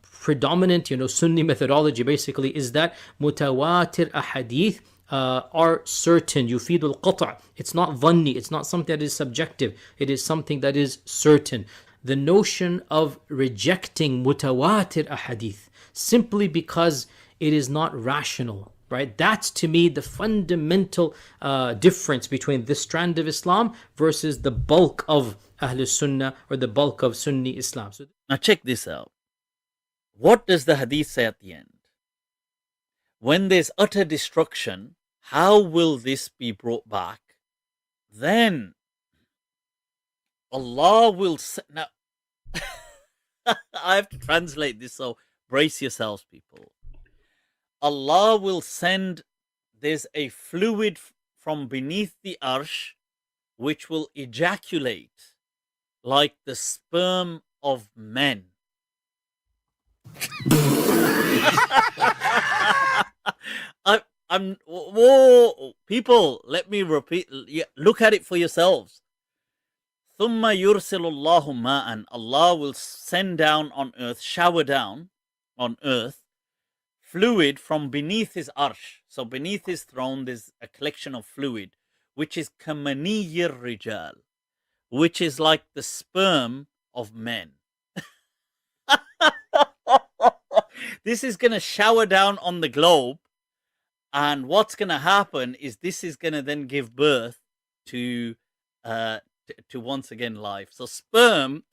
predominant Sunni methodology basically is that mutawatir ahadith are certain. Yufidul qata'. It's not dhanni, it's not something that is subjective, it is something that is certain. The notion of rejecting mutawatir ahadith simply because it is not rational, right? That's to me the fundamental difference between this strand of Islam versus the bulk of Ahlul Sunnah or the bulk of Sunni Islam. So, now check this out. What does the hadith say at the end? When there's utter destruction, how will this be brought back? Then Allah will now I have to translate this, so brace yourselves, people. Allah will send, there's a fluid from beneath the arsh which will ejaculate like the sperm of men. Whoa, people, let me repeat. Look at it for yourselves. ثُمَّ يُرْسِلُ اللَّهُ مَاءً, Allah will send down on earth, shower down on earth, fluid from beneath his arsh. So beneath his throne there's a collection of fluid, which is كَمَنِيِّ الرِّجَالِ, which is like the sperm of men. This is going to shower down on the globe, and what's going to happen is this is going to then give birth to once again life. So sperm.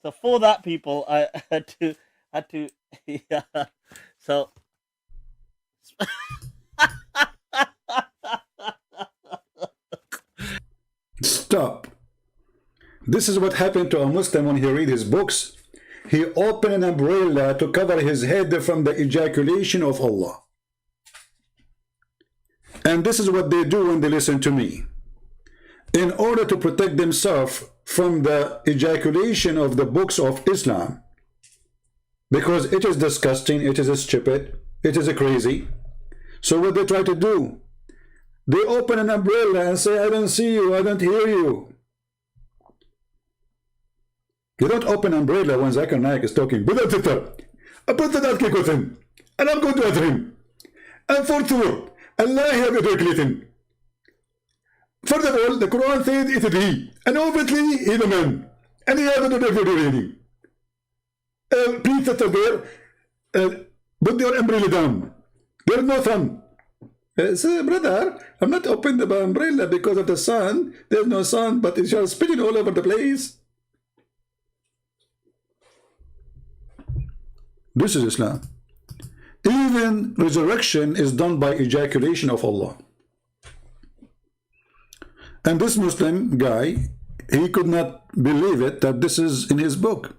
So for that, people, I had to yeah. So Stop. This is what happened to a Muslim when he read his books. He opened an umbrella to cover his head from the ejaculation of Allah. And this is what they do when they listen to me. In order to protect themselves from the ejaculation of the books of Islam, because it is disgusting, it is stupid, it is crazy. So what they try to do, they open an umbrella and say, I don't see you, I don't hear you. You don't open an umbrella when Zakir Naik is talking. I put the cake with him, and I'm going to answer him. And fourth word, Allah have ejaculating. First of all, the Quran says it is he, and obviously he is a man, and he has a reading. Please, sister there, put your umbrella down. There is no sun. Say, brother, I'm not opening the umbrella because of the sun. There's no sun, but it's just spitting all over the place. This is Islam. Even resurrection is done by ejaculation of Allah. And this Muslim guy, he could not believe it that this is in his book.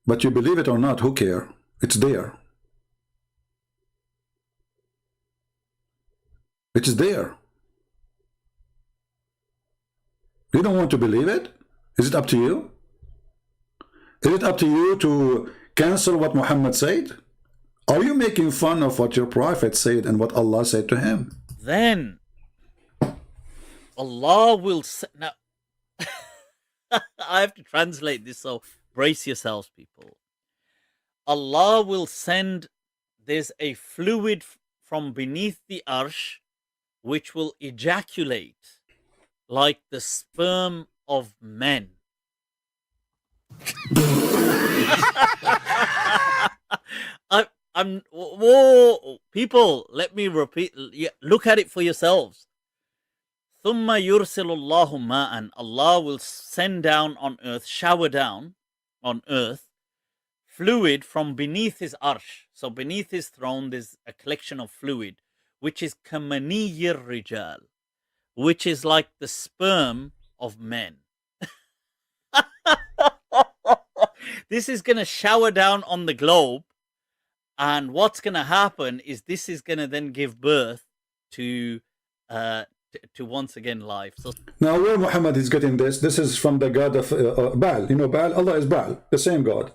But you believe it or not, who cares? It's there. It's there. You don't want to believe it? Is it up to you? Is it up to you to cancel what Muhammad said? Are you making fun of what your prophet said and what Allah said to him? then Allah will now I have to translate this, so brace yourselves, people. Allah will send, there's a fluid from beneath the arsh which will ejaculate like the sperm of men. Whoa, people, let me repeat. Look at it for yourselves. ثُمَّ يُرْسِلُ اللَّهُ مَاءً, Allah will send down on earth, shower down on earth, fluid from beneath his arsh. So beneath his throne there's a collection of fluid, which is كَمَنِيِّ الرِّجَالِ, which is like the sperm of men. This is going to shower down on the globe, and what's going to happen is this is going to then give birth to once again life. So now where Muhammad is getting this is from the God of Baal. You know Baal? Allah is Baal, the same God.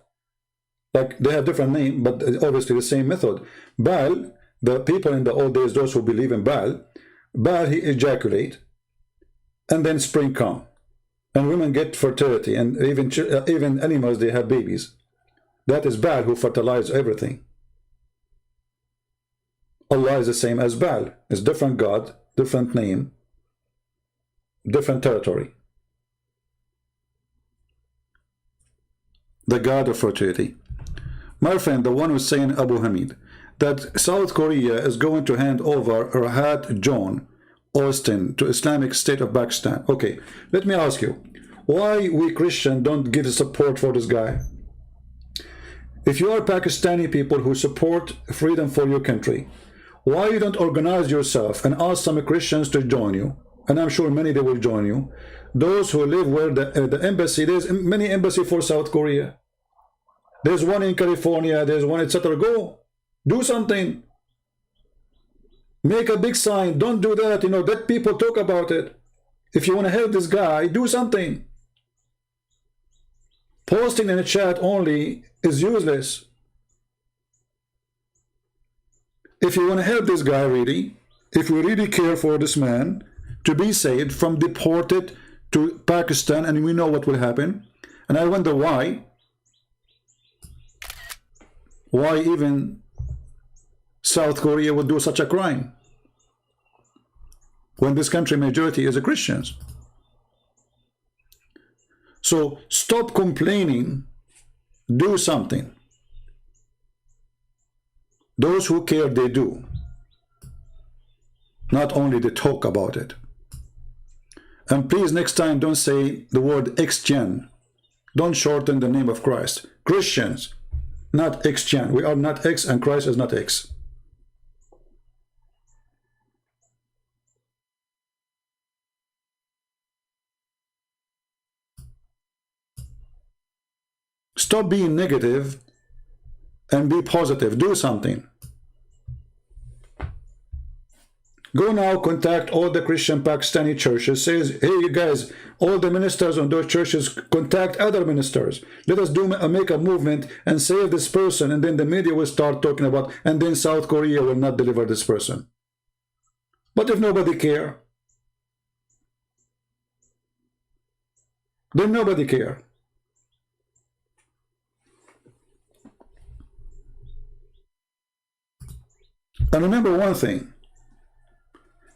Like they have different name, but obviously the same method. Baal, the people in the old days, those who believe in Baal, he ejaculate, and then spring come. And women get fertility, and even animals, they have babies. That is Baal who fertilizes everything. Allah is the same as Baal. It's different God, different name, different territory. The God of fertility. My friend, the one who's saying, Abu Hamid, that South Korea is going to hand over Rahat John Austin to Islamic State of Pakistan. Okay, let me ask you, why we Christians don't give support for this guy? If you are Pakistani people who support freedom for your country, why you don't organize yourself and ask some Christians to join you? And I'm sure many they will join you. Those who live where the embassy, there's many embassy for South Korea. There's one in California, there's one, etc. Go, do something. Make a big sign. Don't do that. You know, let people talk about it. If you want to help this guy, do something. Posting in a chat only is useless. If you want to help this guy really, if we really care for this man to be saved from deported to Pakistan, and we know what will happen, and I wonder why even South Korea would do such a crime when this country majority is a Christians. So stop complaining, do something. Those who care, they do. Not only they talk about it. And please next time don't say the word ex-gen. Don't shorten the name of Christ. Christians, not ex-gen. We are not X and Christ is not X. Stop being negative and be positive. Do something. Go now, contact all the Christian Pakistani churches. Says, hey, you guys, all the ministers on those churches, contact other ministers. Let us make a movement and save this person. And then the media will start talking about, and then South Korea will not deliver this person. But if nobody care, then nobody care. And remember one thing.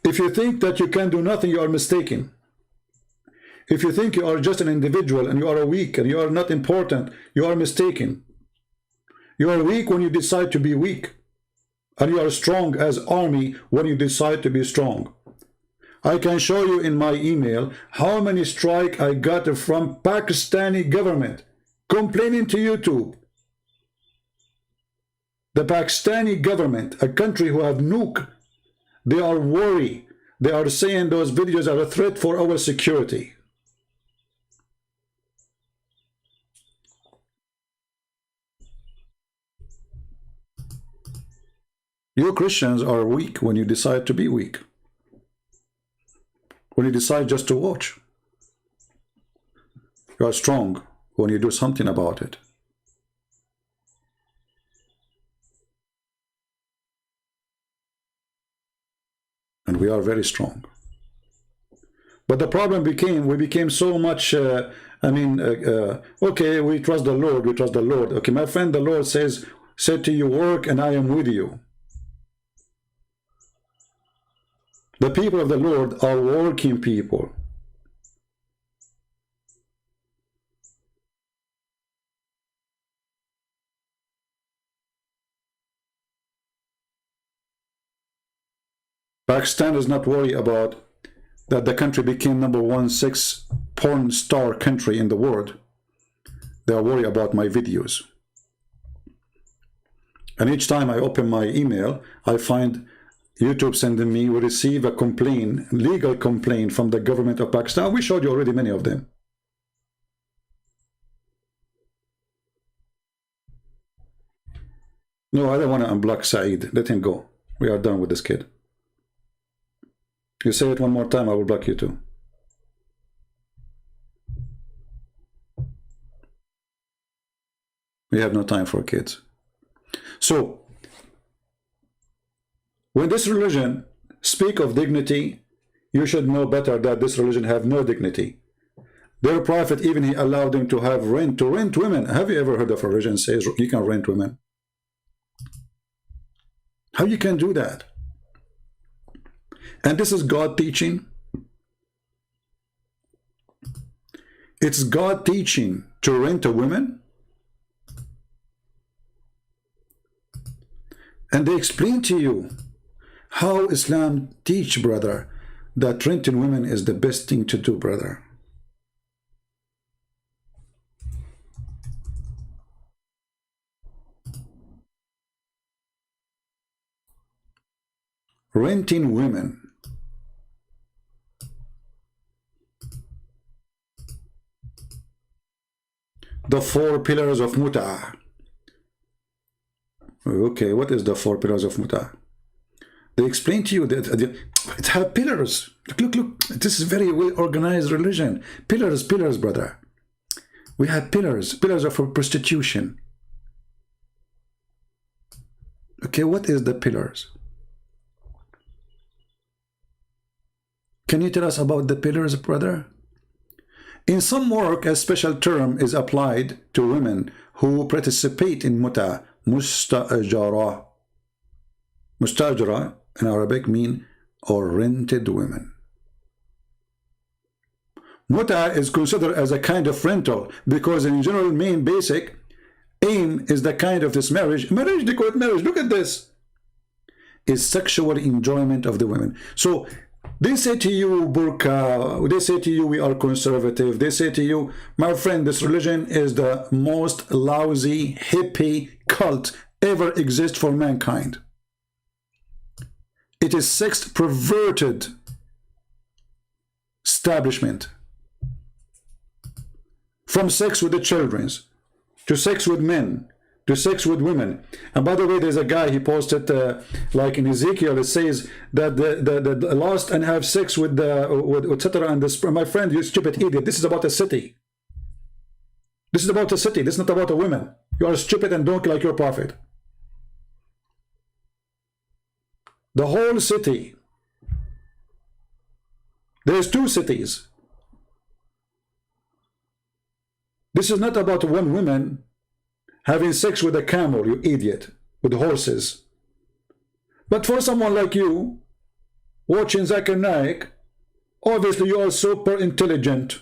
If you think that you can do nothing, you are mistaken. If you think you are just an individual and you are weak and you are not important, you are mistaken. You are weak when you decide to be weak. And you are strong as army when you decide to be strong. I can show you in my email how many strikes I got from Pakistani government complaining to YouTube. The Pakistani government, a country who have nuke, they are worried. They are saying those videos are a threat for our security. You Christians are weak when you decide to be weak. When you decide just to watch. You are strong when you do something about it. And we are very strong. But the problem became, we became so much, okay, we trust the Lord, we trust the Lord. Okay, my friend, the Lord said to you, work and I am with you. The people of the Lord are working people. Pakistan is not worried about that the country became #1 6 porn star country in the world. They are worried about my videos. And each time I open my email, I find YouTube sending me, we receive a complaint, legal complaint from the government of Pakistan. We showed you already many of them. No, I don't want to unblock Saeed. Let him go. We are done with this kid. You say it one more time, I will block you too. We have no time for kids. So, when this religion speak of dignity, you should know better that this religion have no dignity. Their prophet, even he allowed them to have rent women. Have you ever heard of a religion says you can rent women? How you can do that? And this is God teaching. It's God teaching to rent a woman. And they explain to you how Islam teach, brother, that renting women is the best thing to do, brother. renting women. The 4 pillars of mut'ah. Okay, what is the 4 pillars of mut'ah? They explain to you that it have pillars. Look, this is very well organized religion. Pillars, brother. We have pillars of prostitution. Okay, what is the pillars? Can you tell us about the pillars, brother? In some work, a special term is applied to women who participate in mut'ah, mustajara. Mustajara in Arabic mean or rented women. Mut'ah is considered as a kind of rental because in general main basic aim is the kind of this marriage, they call it marriage, look at this, is sexual enjoyment of the women. So they say to you, burqa, they say to you, we are conservative, they say to you, my friend, this religion is the most lousy hippie cult ever exist for mankind. It is sex perverted establishment. From sex with the children, to sex with men, to sex with women. And by the way, there's a guy, he posted, like in Ezekiel, it says that the lust and have sex with the, etc. And the, my friend, you stupid idiot, this is about a city. This is about a city, this is not about a woman. You are stupid and don't like your prophet. The whole city. There's 2 cities. This is not about one woman having sex with a camel, you idiot, with horses. But for someone like you, watching Zakir Naik, obviously you are super intelligent.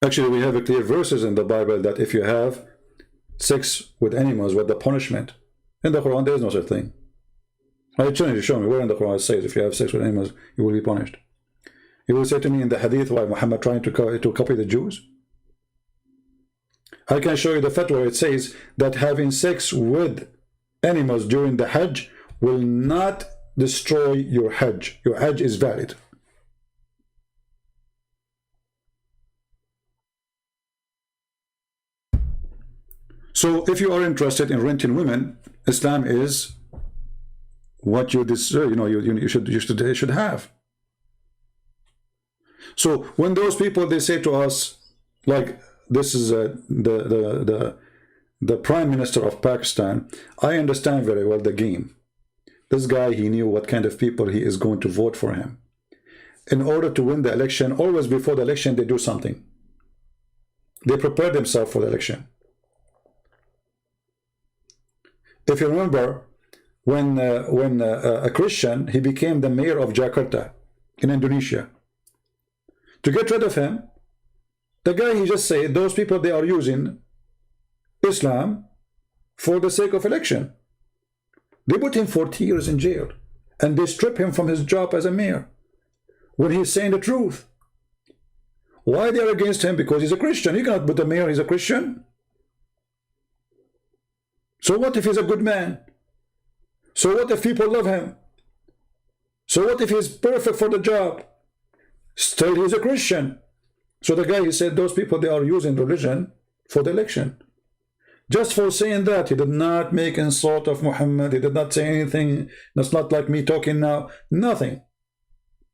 Actually, we have a clear verses in the Bible that if you have sex with animals, what the punishment. In the Quran, there is no such thing. I challenge you to show me where in the Quran it says if you have sex with animals, you will be punished. You will say to me in the hadith why Muhammad trying to copy the Jews. I can show you the fatwa. It says that having sex with animals during the Hajj will not destroy your Hajj. Your Hajj is valid. So if you are interested in renting women, Islam is what you deserve, you should have. So when those people, they say to us, like this is the Prime Minister of Pakistan, I understand very well the game. This guy, he knew what kind of people he is going to vote for him. In order to win the election, always before the election, they do something. They prepare themselves for the election. If you remember, when a Christian, he became the mayor of Jakarta in Indonesia. To get rid of him, the guy, he just said, those people, they are using Islam for the sake of election. They put him 40 years in jail, and they strip him from his job as a mayor when he's saying the truth. Why they are against him? Because he's a Christian. You cannot put the mayor, he's a Christian. So what if he's a good man? So what if people love him? So what if he's perfect for the job? Still he's a Christian. So the guy, he said, those people, they are using religion for the election. Just for saying that, he did not make insult of Muhammad. He did not say anything. That's not like me talking now. Nothing.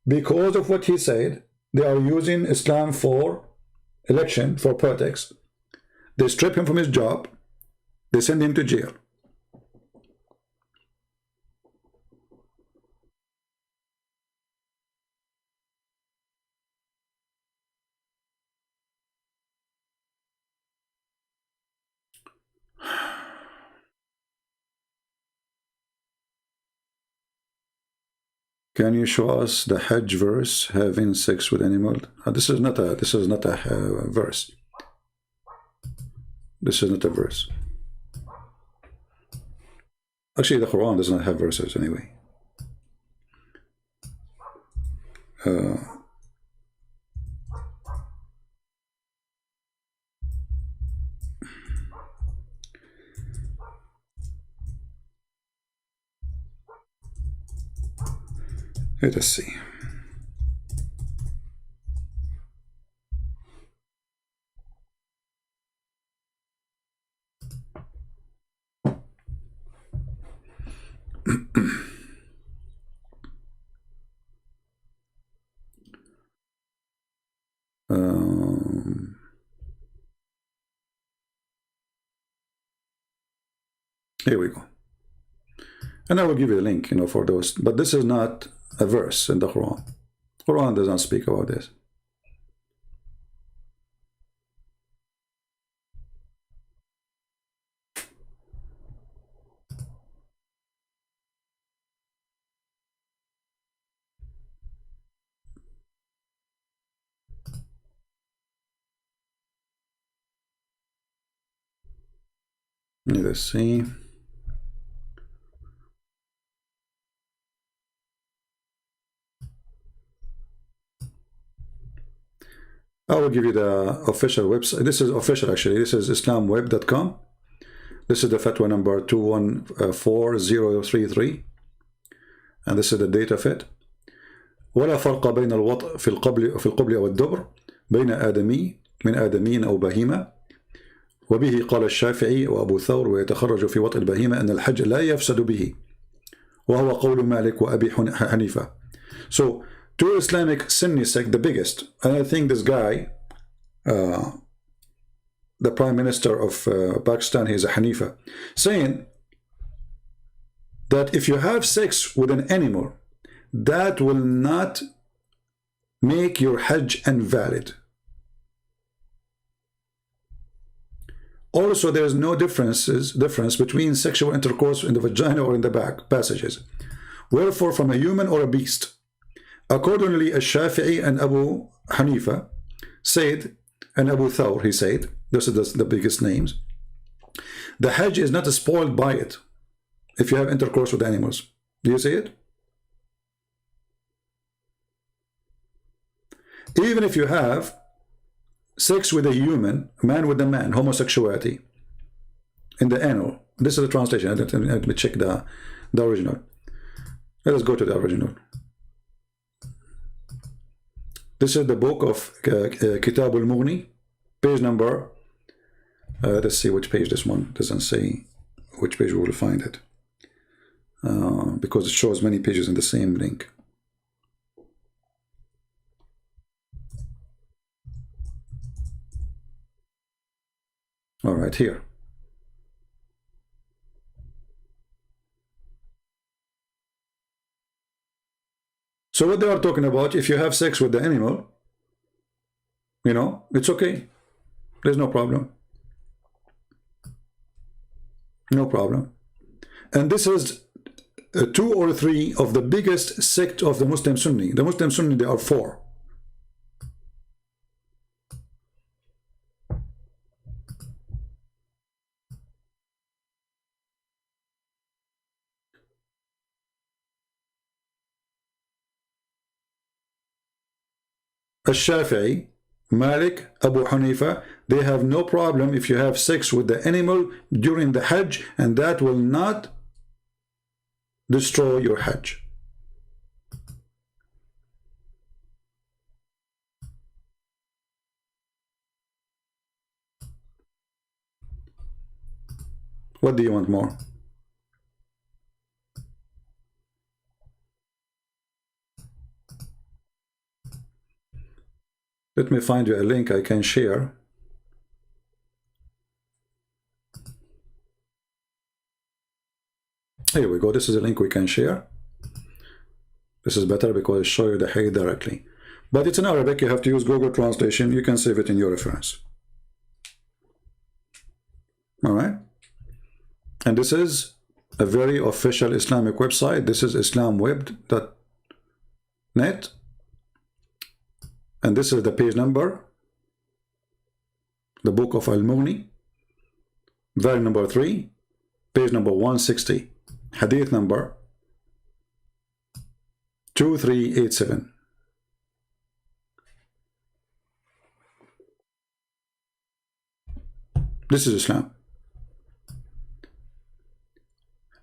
Because of what he said, they are using Islam for election, for politics. They strip him from his job. They send him to jail. Can you show us the Hajj verse, having sex with animal? This is not a verse. This is not a verse. Actually, the Quran does not have verses anyway. Let us see. Here we go. And I will give you a link, for those. But this is not a verse in the Quran. Quran doesn't speak about this. Let's see. I will give you the official website. This is official, actually. This is islamweb.com. This is the fatwa number 214033. And this is the date of it. ولا فرق بين الوطء في القبل أو الدبر بين آدمي من آدمين أو بهيمة. وبه قال الشافعي وأبو ثور ويتخرج في وطء البهيمة أن الحج لا يفسد به. وهو قول مالك وأبي حنيفة. So, two Islamic Sunni sect, the biggest, and I think this guy, the Prime Minister of Pakistan, he's a Hanifa, saying that if you have sex with an animal, that will not make your Hajj invalid. Also, there is no difference between sexual intercourse in the vagina or in the back passages. Wherefore, from a human or a beast. Accordingly, Ash-Shafi'i and Abu Hanifa said, and Abu Thawr, he said, this is the biggest names, the Hajj is not spoiled by it if you have intercourse with animals. Do you see it? Even if you have sex with a human, man with a man, homosexuality, in the anal. This is the translation. Let me check the original. Let us go to the original. This is the book of Kitab al-Mughni, page number, let's see which page this one, doesn't say which page we will find it, because it shows many pages in the same link. All right, here. So what they are talking about, if you have sex with the animal, it's okay. There's no problem. No problem. And this is 2 or 3 of the biggest sect of the Muslim Sunni. The Muslim Sunni, there are 4. Al-Shafi'i, Malik, Abu Hanifa, they have no problem if you have sex with the animal during the Hajj, and that will not destroy your Hajj. What do you want more? Let me find you a link I can share. Here we go. This is a link we can share. This is better because it shows you the hadith directly. But it's in Arabic. You have to use Google Translation. You can save it in your reference. All right. And this is a very official Islamic website. This is islamweb.net. And this is the page number, the book of Al-Mughni, volume number 3, page number 160, hadith number 2387. This is Islam.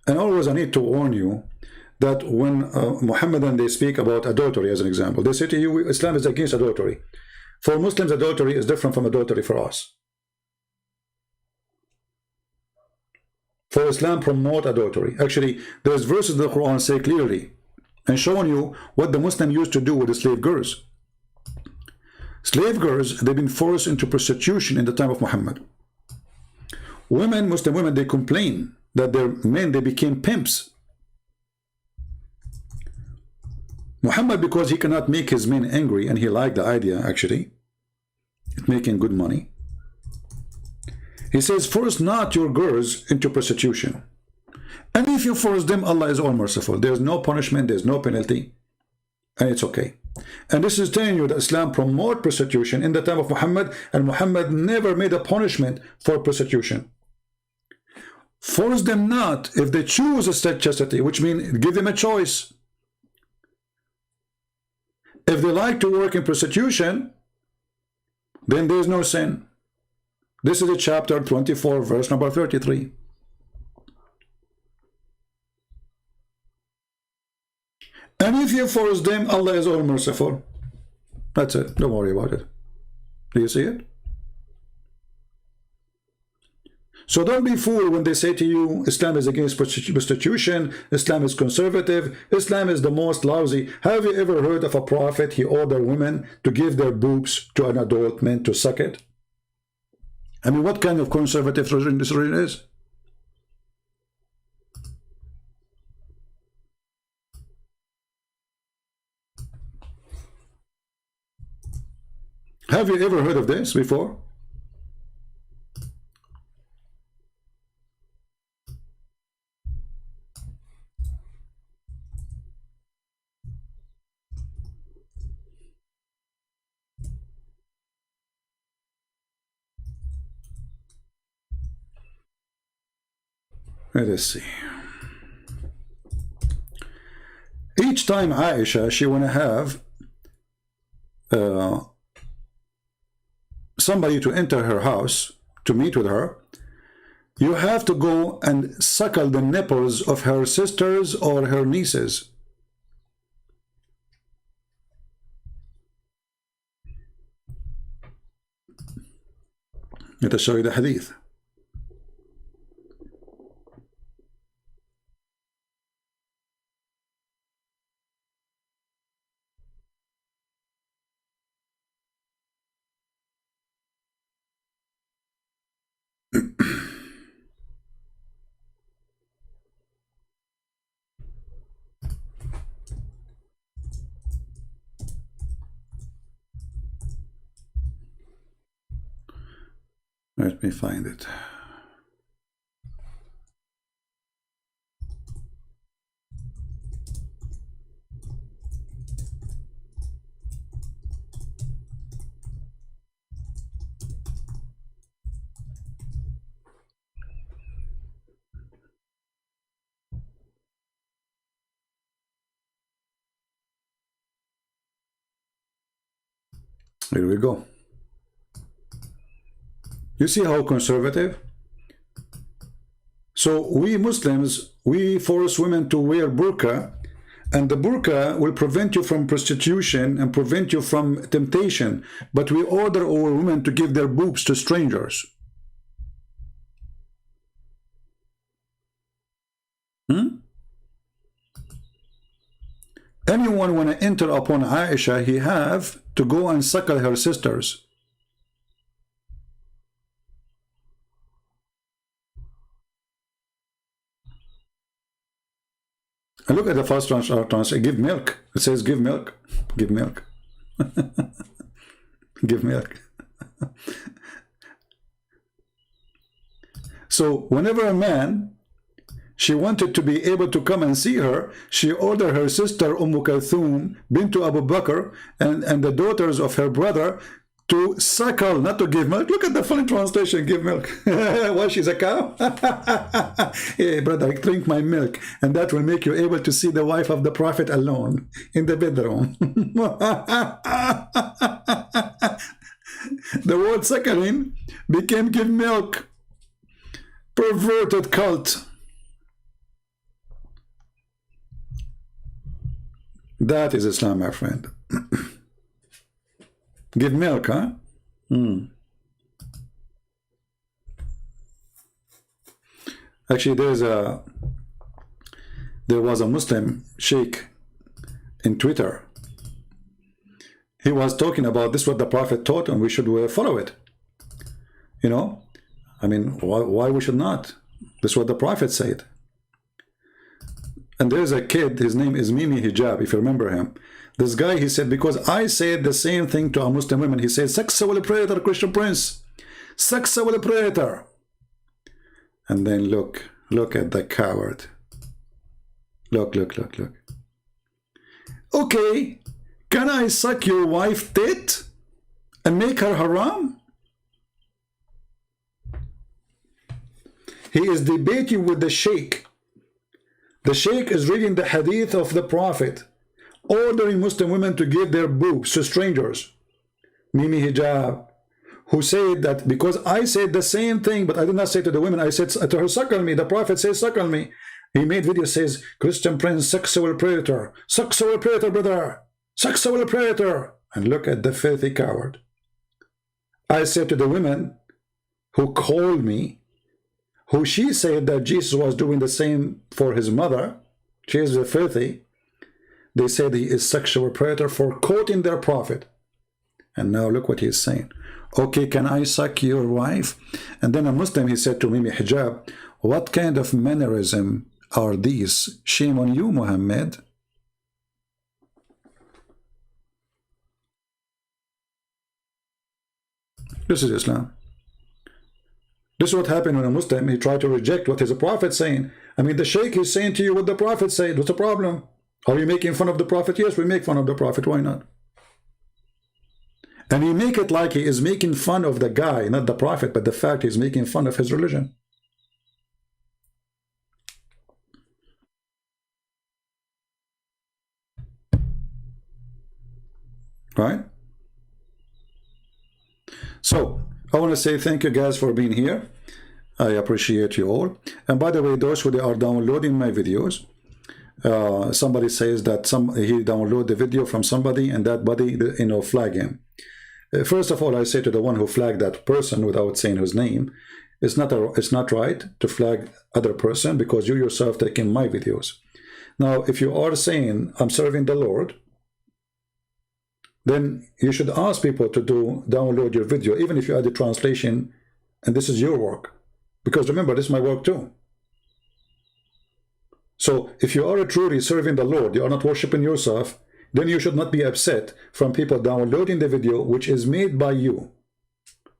And always I need to warn you that when Muhammadan they speak about adultery as an example, they say to you, Islam is against adultery. For Muslims, adultery is different from adultery for us. For Islam promote adultery. Actually, there's verses in the Quran say clearly and showing you what the Muslim used to do with the slave girls. Slave girls, they've been forced into prostitution in the time of Muhammad. Women, Muslim women, they complain that their men, they became pimps. Muhammad, because he cannot make his men angry, and he liked the idea actually, it's making good money. He says, force not your girls into prostitution. And if you force them, Allah is all merciful. There's no punishment, there's no penalty, and it's okay. And this is telling you that Islam promote prostitution in the time of Muhammad, and Muhammad never made a punishment for prostitution. Force them not if they choose a chastity, which means give them a choice. If they like to work in prostitution, then there's no sin. This is a chapter 24, verse number 33. And if you force them, Allah is all merciful. That's it. Don't worry about it. Do you see it? So don't be fooled when they say to you, Islam is against prostitution, Islam is conservative, Islam is the most lousy. Have you ever heard of a prophet, he ordered women to give their boobs to an adult man to suck it? I mean, what kind of conservative religion this religion is? Have you ever heard of this before? Let us see. Each time Aisha, she want to have somebody to enter her house to meet with her, you have to go and suckle the nipples of her sisters or her nieces. Let us show you the hadith. Let me find it. Here we go. You see how conservative? So we Muslims, we force women to wear burqa, and the burqa will prevent you from prostitution and prevent you from temptation, but we order our women to give their boobs to strangers. Anyone want to enter upon Aisha, he have to go and suckle her sisters. And look at the first translation, give milk. It says give milk. Give milk. Give milk. So whenever a man, she wanted to be able to come and see her, she ordered her sister Kulthum bint Abu Bakr and the daughters of her brother to suckle, not to give milk. Look at the funny translation, give milk. Why, she's a cow? Hey, brother, drink my milk, and that will make you able to see the wife of the Prophet alone in the bedroom. The word suckling became give milk. Perverted cult. That is Islam, my friend. Give milk, huh? Actually, there was a Muslim sheikh in Twitter. He was talking about this, what the Prophet taught, and we should follow it. You know, I mean, why we should not? This is what the Prophet said. And there's a kid, his name is Mimi Hijab, if you remember him. This guy, he said, because I said the same thing to a Muslim woman. He said, sexual predator, Christian Prince. Sexual predator. And then look at the coward. Look. Okay, can I suck your wife tit and make her haram? He is debating with the sheikh. The sheikh is reading the hadith of the Prophet, ordering Muslim women to give their boobs to strangers. Mimi Hijab, who said that because I said the same thing, but I did not say to the women, I said to her, suckle me. The Prophet says, suckle me. He made video, says, Christian Prince, sexual predator, brother, sexual predator. And look at the filthy coward. I said to the women who called me, who she said that Jesus was doing the same for his mother, she is filthy. They said he is sexual predator for quoting their prophet. And now look what he's saying. Okay, can I suck your wife? And then a Muslim, he said to Mimi Hijab, what kind of mannerism are these? Shame on you, Muhammad. This is Islam. This is what happened when a Muslim, he tried to reject what his prophet saying. I mean, the sheikh is saying to you what the prophet said. What's the problem? Are you making fun of the prophet? Yes, we make fun of the prophet. Why not? And you make it like he is making fun of the guy, not the prophet, but the fact he's making fun of his religion. Right? So, I want to say thank you guys for being here. I appreciate you all. And by the way, those who are downloading my videos, somebody says that he downloaded the video from somebody and that buddy, flag him. First of all, I say to the one who flagged that person without saying his name, it's not right to flag other person because you yourself taking my videos. Now, if you are saying I'm serving the Lord, then you should ask people to download your video, even if you add the translation, and this is your work. Because remember, this is my work too. So if you are truly serving the Lord, you are not worshiping yourself, then you should not be upset from people downloading the video which is made by you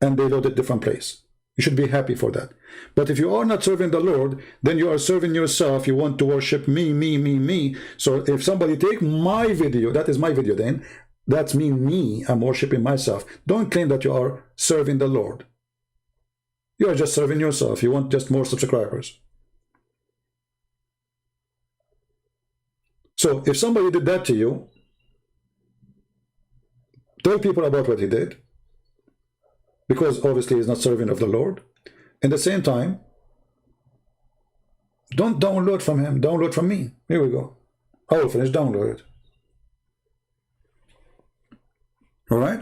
and they load it different place. You should be happy for that. But if you are not serving the Lord, then you are serving yourself. You want to worship me. So if somebody take my video, that is my video then, that's me, I'm worshiping myself. Don't claim that you are serving the Lord. You are just serving yourself. You want just more subscribers. So if somebody did that to you, tell people about what he did, because obviously he's not serving of the Lord. At the same time, don't download from him, download from me. Here we go. I will finish, download it. All right?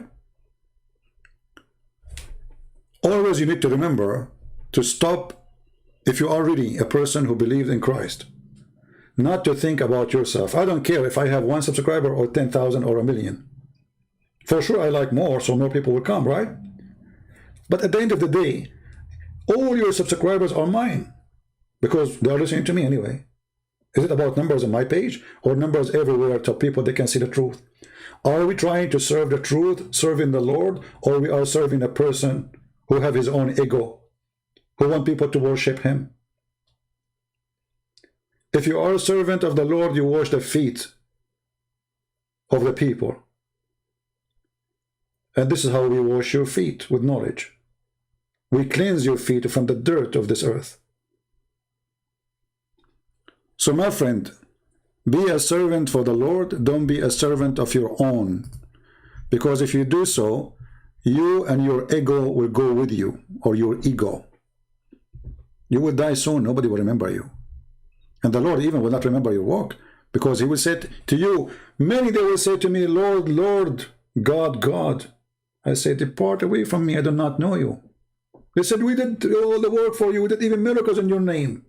Always you need to remember to stop, if you are really a person who believes in Christ, not to think about yourself. I don't care if I have 1 subscriber or 10,000 or 1,000,000. For sure I like more, so more people will come, right? But at the end of the day, all your subscribers are mine because they are listening to me anyway. Is it about numbers on my page or numbers everywhere to people they can see the truth? Are we trying to serve the truth, serving the Lord, or we are serving a person who have his own ego, who want people to worship him? If you are a servant of the Lord, you wash the feet of the people. And this is how we wash your feet, with knowledge. We cleanse your feet from the dirt of this earth. So my friend, be a servant for the Lord, don't be a servant of your own. Because if you do so, you and your ego will go with you, or your ego. You will die soon, nobody will remember you. And the Lord even will not remember your work, Because he will say to you, many they will say to me, Lord, Lord, God, God. I say, depart away from me, I do not know you. They said, we did all the work for you, we did even miracles in your name.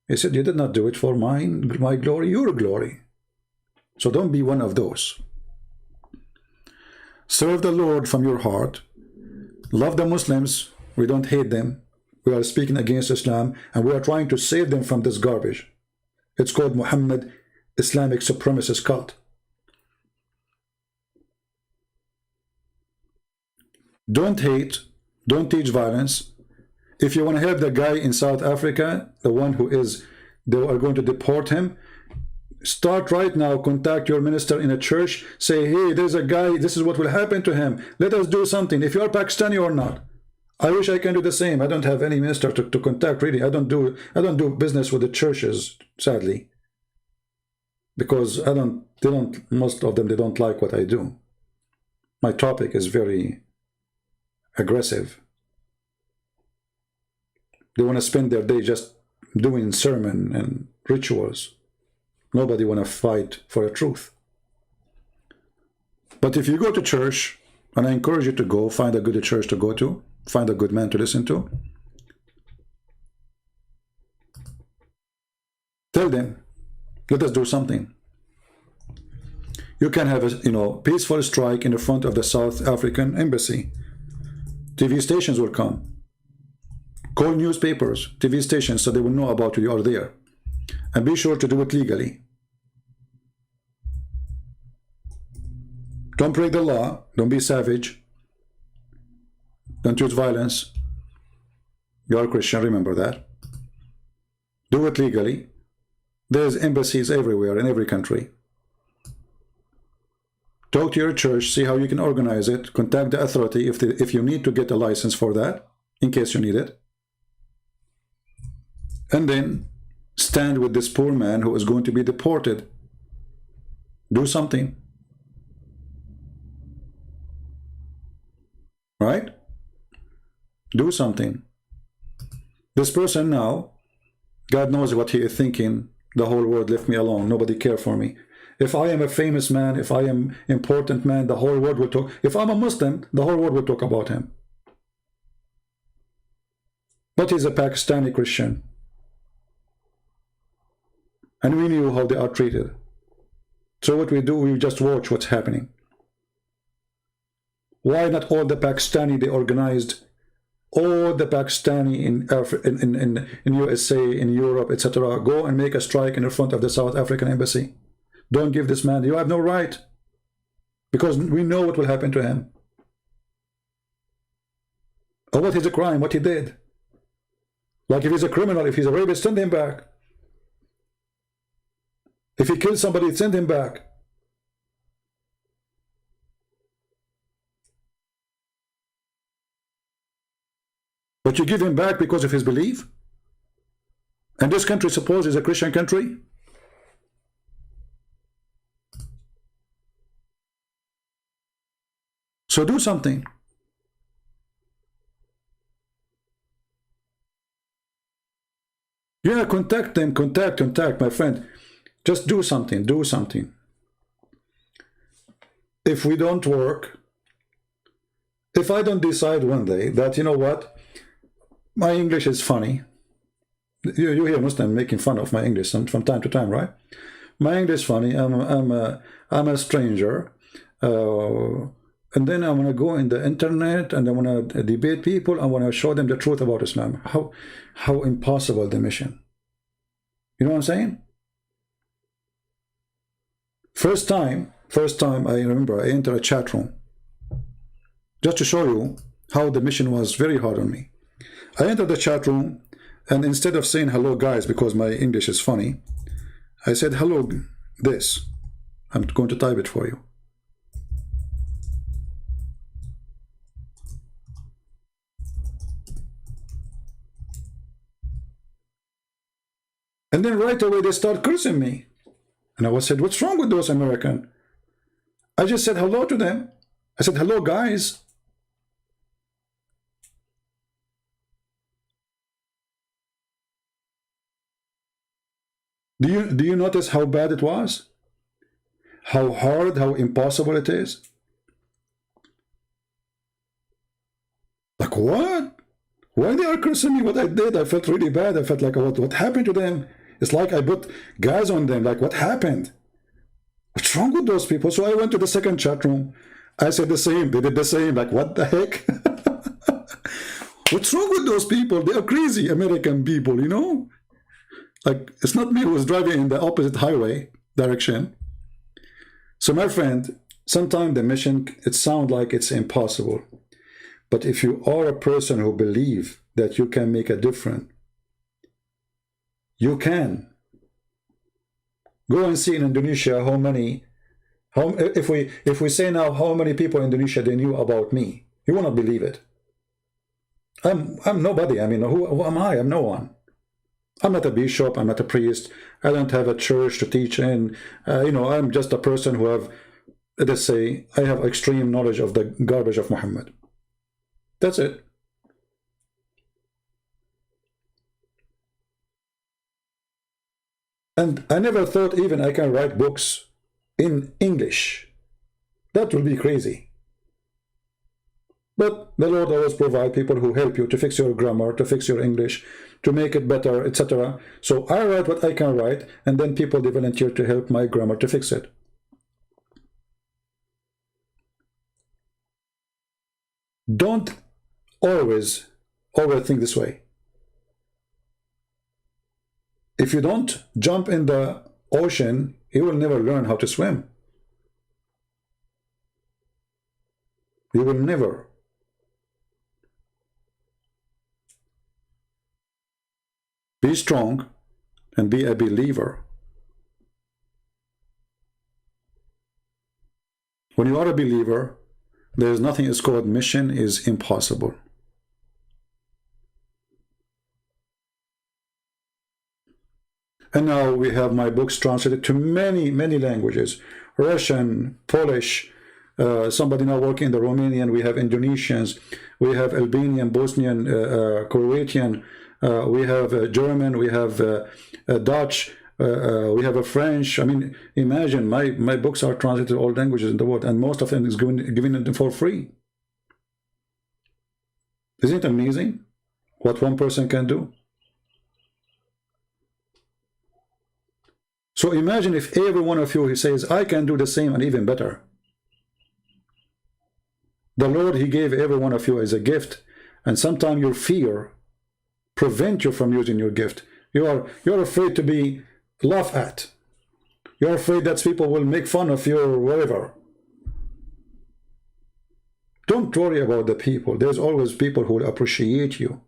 He said, you did not do it for my glory, your glory. So don't be one of those. Serve the Lord from your heart. Love the Muslims. We don't hate them. We are speaking against Islam, and we are trying to save them from this garbage. It's called Muhammad Islamic supremacist cult. Don't hate. Don't teach violence. If you want to help the guy in South Africa, the one who is, they are going to deport him, start right now, contact your minister in a church, say, hey, there's a guy, this is what will happen to him. Let us do something, if you are Pakistani or not. I wish I can do the same. I don't have any minister to contact, really. I don't do business with the churches, sadly. Because most of them, they don't like what I do. My topic is very aggressive. They want to spend their day just doing sermon and rituals. Nobody want to fight for the truth. But if you go to church, and I encourage you to go, find a good church to go to, find a good man to listen to, tell them, let us do something. You can have a peaceful strike in the front of the South African embassy. TV stations will come. Call newspapers, TV stations, so they will know about you are there. And be sure to do it legally. Don't break the law. Don't be savage. Don't use violence. You are a Christian, remember that. Do it legally. There's embassies everywhere, in every country. Talk to your church, see how you can organize it. Contact the authority if you need to get a license for that, in case you need it. And then stand with this poor man who is going to be deported. Do something. Right? Do something. This person now, God knows what he is thinking. The whole world left me alone. Nobody cared for me. If I am a famous man, if I am important man, the whole world will talk. If I'm a Muslim, the whole world will talk about him. But he's a Pakistani Christian. And we knew how they are treated. So what we do, we just watch what's happening. Why not all the Pakistani, they organized, all the Pakistani in USA, in Europe, etc., go and make a strike in the front of the South African embassy. Don't give this man, you have no right. Because we know what will happen to him. Or what is a crime, what he did. Like if he's a criminal, if he's a rapist, send him back. If he kills somebody, send him back. But you give him back because of his belief? And this country, suppose, is a Christian country? So do something. Yeah, contact them, contact, my friend. Just do something, do something. If we don't work, if I don't decide one day that, you know what, my English is funny. You hear Muslim making fun of my English from time to time, right? My English is funny. I'm a stranger. And then I want to go in the internet and I want to debate people. I want to show them the truth about Islam. How impossible the mission. You know what I'm saying? First time I remember I entered a chat room. Just to show you how the mission was very hard on me. I entered the chat room and instead of saying hello guys because my English is funny, I said hello this. I'm going to type it for you. And then right away they start cursing me. And I said, what's wrong with those Americans? I just said hello to them. I said, hello guys. Do you notice how bad it was? How hard, how impossible it is? Like, what? Why they are cursing me? What I did? I felt really bad. I felt like, what happened to them? It's like I put gas on them. Like, what happened? What's wrong with those people? So I went to the second chat room. I said the same. They did the same. Like, what the heck? What's wrong with those people? They are crazy American people, you know? Like, it's not me who was driving in the opposite highway direction. So my friend, sometimes the mission, it sounds like it's impossible. But if you are a person who believes that you can make a difference, you can. Go and see in Indonesia if we say now how many people in Indonesia they knew about me, you will not believe it. I'm nobody. I mean, who am I? I'm no one. I'm not a bishop. I'm not a priest. I don't have a church to teach in. You know, I'm just a person who have, let's say, I have extreme knowledge of the garbage of Muhammad. That's it. And I never thought even I can write books in English. That would be crazy. But the Lord always provides people who help you to fix your grammar, to fix your English, to make it better, etc. So I write what I can write, and then people they volunteer to help my grammar to fix it. Don't always overthink this way. If you don't jump in the ocean, you will never learn how to swim. You will never. Be strong and be a believer. When you are a believer, there is nothing is called mission is impossible. And now we have my books translated to many, many languages. Russian, Polish, somebody now working in the Romanian, we have Indonesians, we have Albanian, Bosnian, Croatian, we have German, we have Dutch, we have a French. I mean, imagine my books are translated to all languages in the world, and most of them is given for free. Isn't it amazing what one person can do? So imagine if every one of you, he says, I can do the same and even better. The Lord, he gave every one of you as a gift, and sometimes your fear prevent you from using your gift. You're afraid to be laughed at. You're afraid that people will make fun of you or whatever. Don't worry about the people. There's always people who will appreciate you.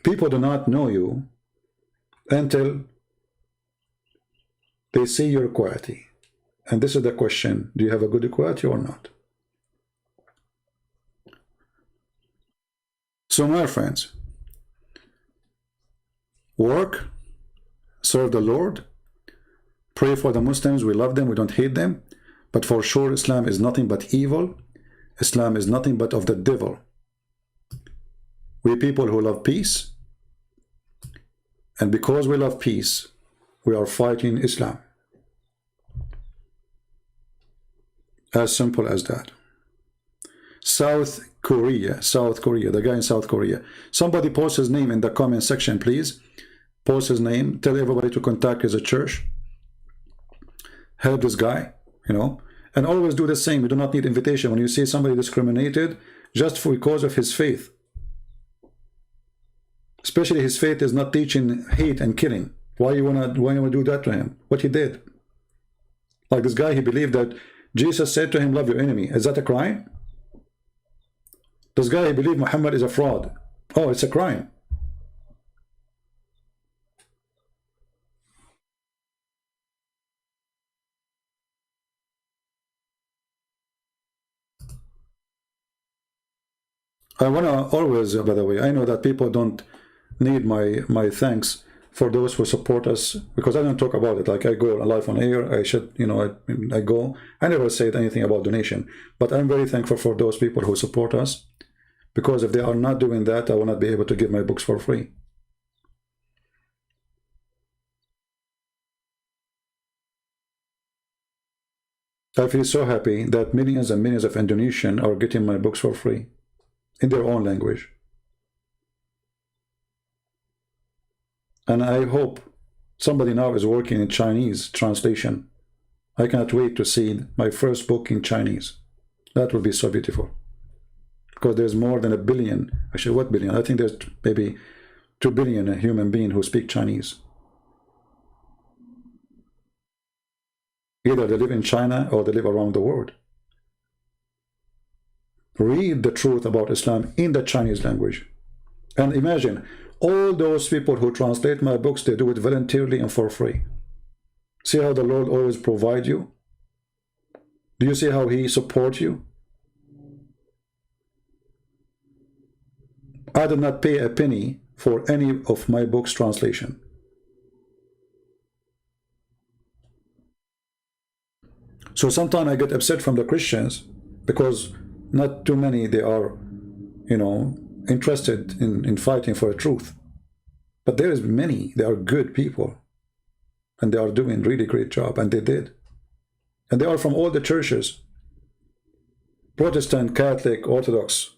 People do not know you until they see your quality. And this is the question, do you have a good quality or not? So my friends, work, serve the Lord, pray for the Muslims, we love them, we don't hate them, but for sure Islam is nothing but evil. Islam is nothing but of the devil. We people who love peace, and because we love peace, we are fighting Islam. As simple as that. South Korea, the guy in South Korea. Somebody post his name in the comment section, please. Post his name. Tell everybody to contact his church. Help this guy, you know. And always do the same. You do not need invitation. When you see somebody discriminated, just because of his faith. Especially his faith is not teaching hate and killing. Why you wanna do that to him? What he did? Like this guy, he believed that Jesus said to him, love your enemy. Is that a crime? This guy, he believed Muhammad is a fraud. Oh, it's a crime. I want to always, by the way, I know that people don't need my thanks for those who support us, because I don't talk about it. Like I go live on air, I should, you know, I never said anything about donation, but I'm very thankful for those people who support us, because if they are not doing that, I will not be able to give my books for free. I feel so happy that millions and millions of Indonesians are getting my books for free in their own language. And I hope somebody now is working in Chinese translation. I cannot wait to see my first book in Chinese. That would be so beautiful. Because there's more than 1 billion. Actually, what billion? I think there's maybe 2 billion human beings who speak Chinese. Either they live in China or they live around the world. Read the truth about Islam in the Chinese language. And imagine, all those people who translate my books, they do it voluntarily and for free. See how the Lord always provides you? Do you see how He supports you? I did not pay a penny for any of my books' translation. So sometimes I get upset from the Christians because not too many, they are, you know, interested in fighting for the truth. But there is many, they are good people. And they are doing really great job, and they did. And they are from all the churches. Protestant, Catholic, Orthodox.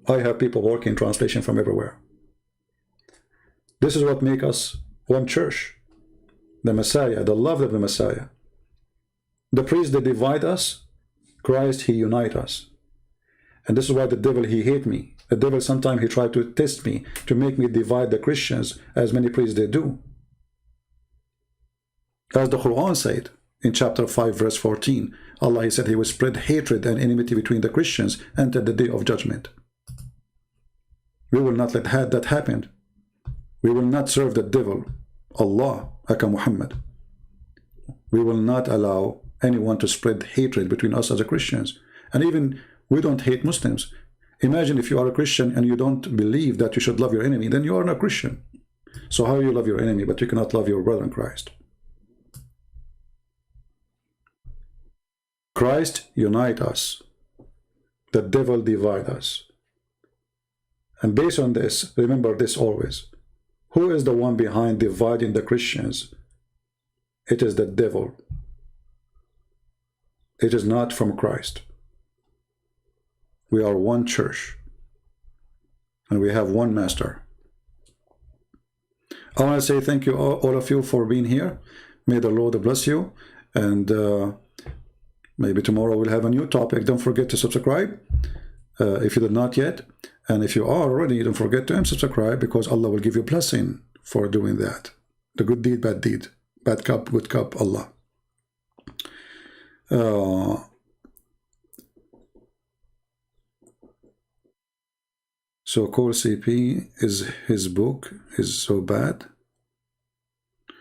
I have people working translation from everywhere. This is what makes us one church. The Messiah, the love of the Messiah. The priests, they divide us. Christ, He unites us. And this is why the devil, he hate me. The devil, sometimes he tried to test me, to make me divide the Christians, as many priests they do. As the Quran said, in chapter 5, verse 14, Allah, He said He will spread hatred and enmity between the Christians until the day of judgment. We will not let that happen. We will not serve the devil, Allah, aka Muhammad. We will not allow anyone to spread hatred between us as a Christians. And even we don't hate Muslims. Imagine if you are a Christian and you don't believe that you should love your enemy, then you are not a Christian. So how you love your enemy, but you cannot love your brother in Christ? Christ unite us. The devil divide us. And based on this, remember this always. Who is the one behind dividing the Christians? It is the devil. It is not from Christ. We are one church. And we have one master. I want to say thank you all of you for being here. May the Lord bless you. And maybe tomorrow we'll have a new topic. Don't forget to subscribe if you did not yet. And if you are already, don't forget to unsubscribe, because Allah will give you blessing for doing that. The good deed, bad deed. Bad cup, good cup, Allah. So Core CP, is his book is so bad?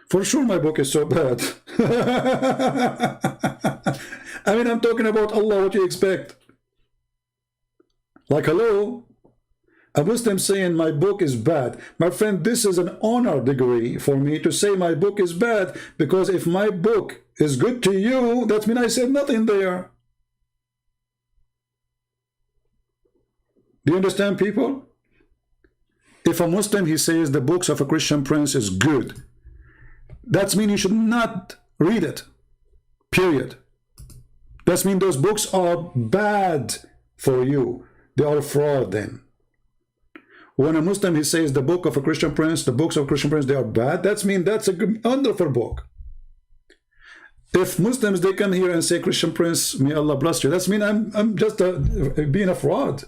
For sure my book is so bad. I mean, I'm talking about Allah, what you expect? Like, hello? A Muslim saying my book is bad. My friend, this is an honor degree for me to say my book is bad, because if my book is good to you, that means I said nothing there. Do you understand, people? If a Muslim, he says the books of a Christian prince is good, that means you should not read it. Period. That means those books are bad for you. They are fraud then. When a Muslim, he says the book of a Christian prince, the books of a Christian prince, they are bad, that means that's a good, wonderful book. If Muslims, they come here and say, Christian prince, may Allah bless you, that means I'm just being a fraud.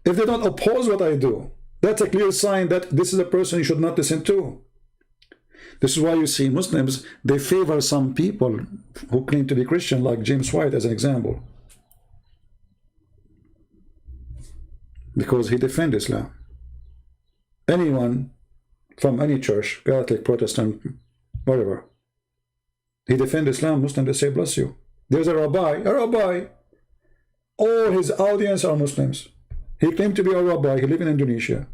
If they don't oppose what I do, that's a clear sign that this is a person you should not listen to. This is why you see Muslims, they favor some people who claim to be Christian, like James White as an example. Because he defends Islam. Anyone from any church, Catholic, Protestant, whatever, he defends Islam, Muslim, they say, bless you. There's a rabbi. All his audience are Muslims. He claimed to be a rabbi, he lives in Indonesia.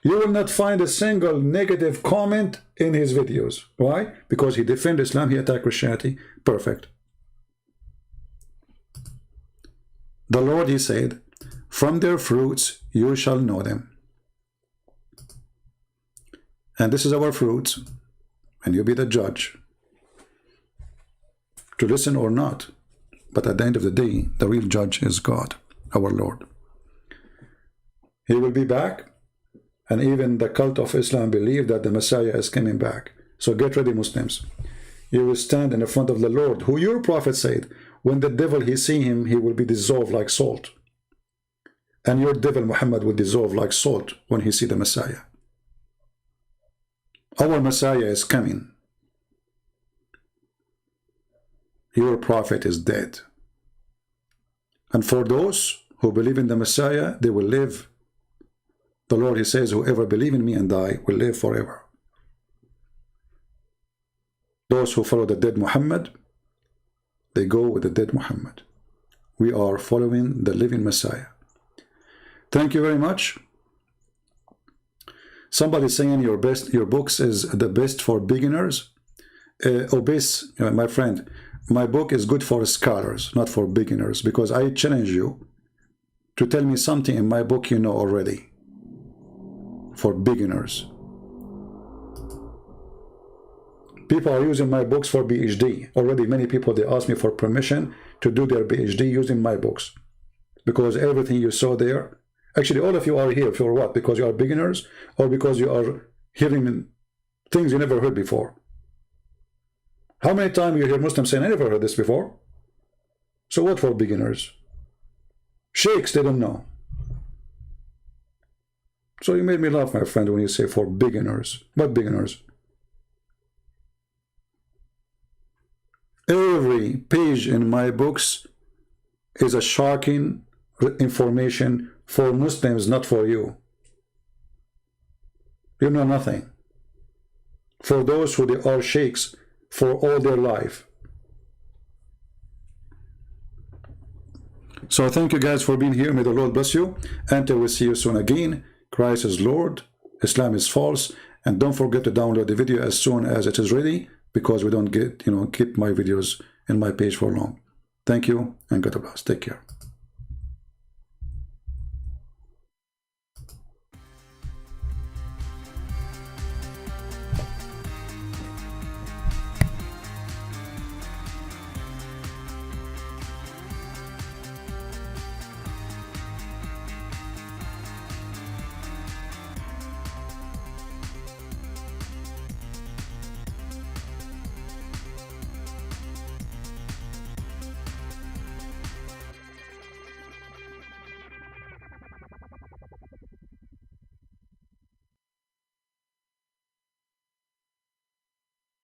You will not find a single negative comment in his videos. Why? Because he defends Islam, he attacks Christianity. Perfect. The Lord, he said, from their fruits you shall know them. And this is our fruits, and you be the judge. to listen or not. But at the end of the day, the real judge is God, our Lord. He will be back, and even the cult of Islam believe that the Messiah is coming back. So get ready, Muslims. You will stand in the front of the Lord, who your prophet said, when the devil he see him, he will be dissolved like salt. And your devil Muhammad will dissolve like salt when he see the Messiah. Our Messiah is coming. Your prophet is dead. And for those who believe in the Messiah, they will live. The Lord, he says, whoever believe in me and die will live forever. Those who follow the dead Muhammad, they go with the dead Muhammad. We are following the living Messiah. Thank you very much. Somebody saying your books is the best for beginners. Obese, my friend, my book is good for scholars, not for beginners, because I challenge you to tell me something in my book you know already. For beginners. People are using my books for PhD. Already many people, they ask me for permission to do their PhD using my books. Because everything you saw there, actually all of you are here for what? Because you are beginners, or because you are hearing things you never heard before? How many times you hear Muslims saying, I never heard this before? So what for beginners? Sheikhs, they don't know. So you made me laugh, my friend, when you say for beginners. What beginners? Every page in my books is a shocking information for Muslims, not for you. You know nothing. For those who they are sheikhs for all their life. So thank you guys for being here. May the Lord bless you. Until we see you soon again. Christ is Lord. Islam is false. And don't forget to download the video as soon as it is ready, because we don't get, keep my videos in my page for long. Thank you and God bless. Take care.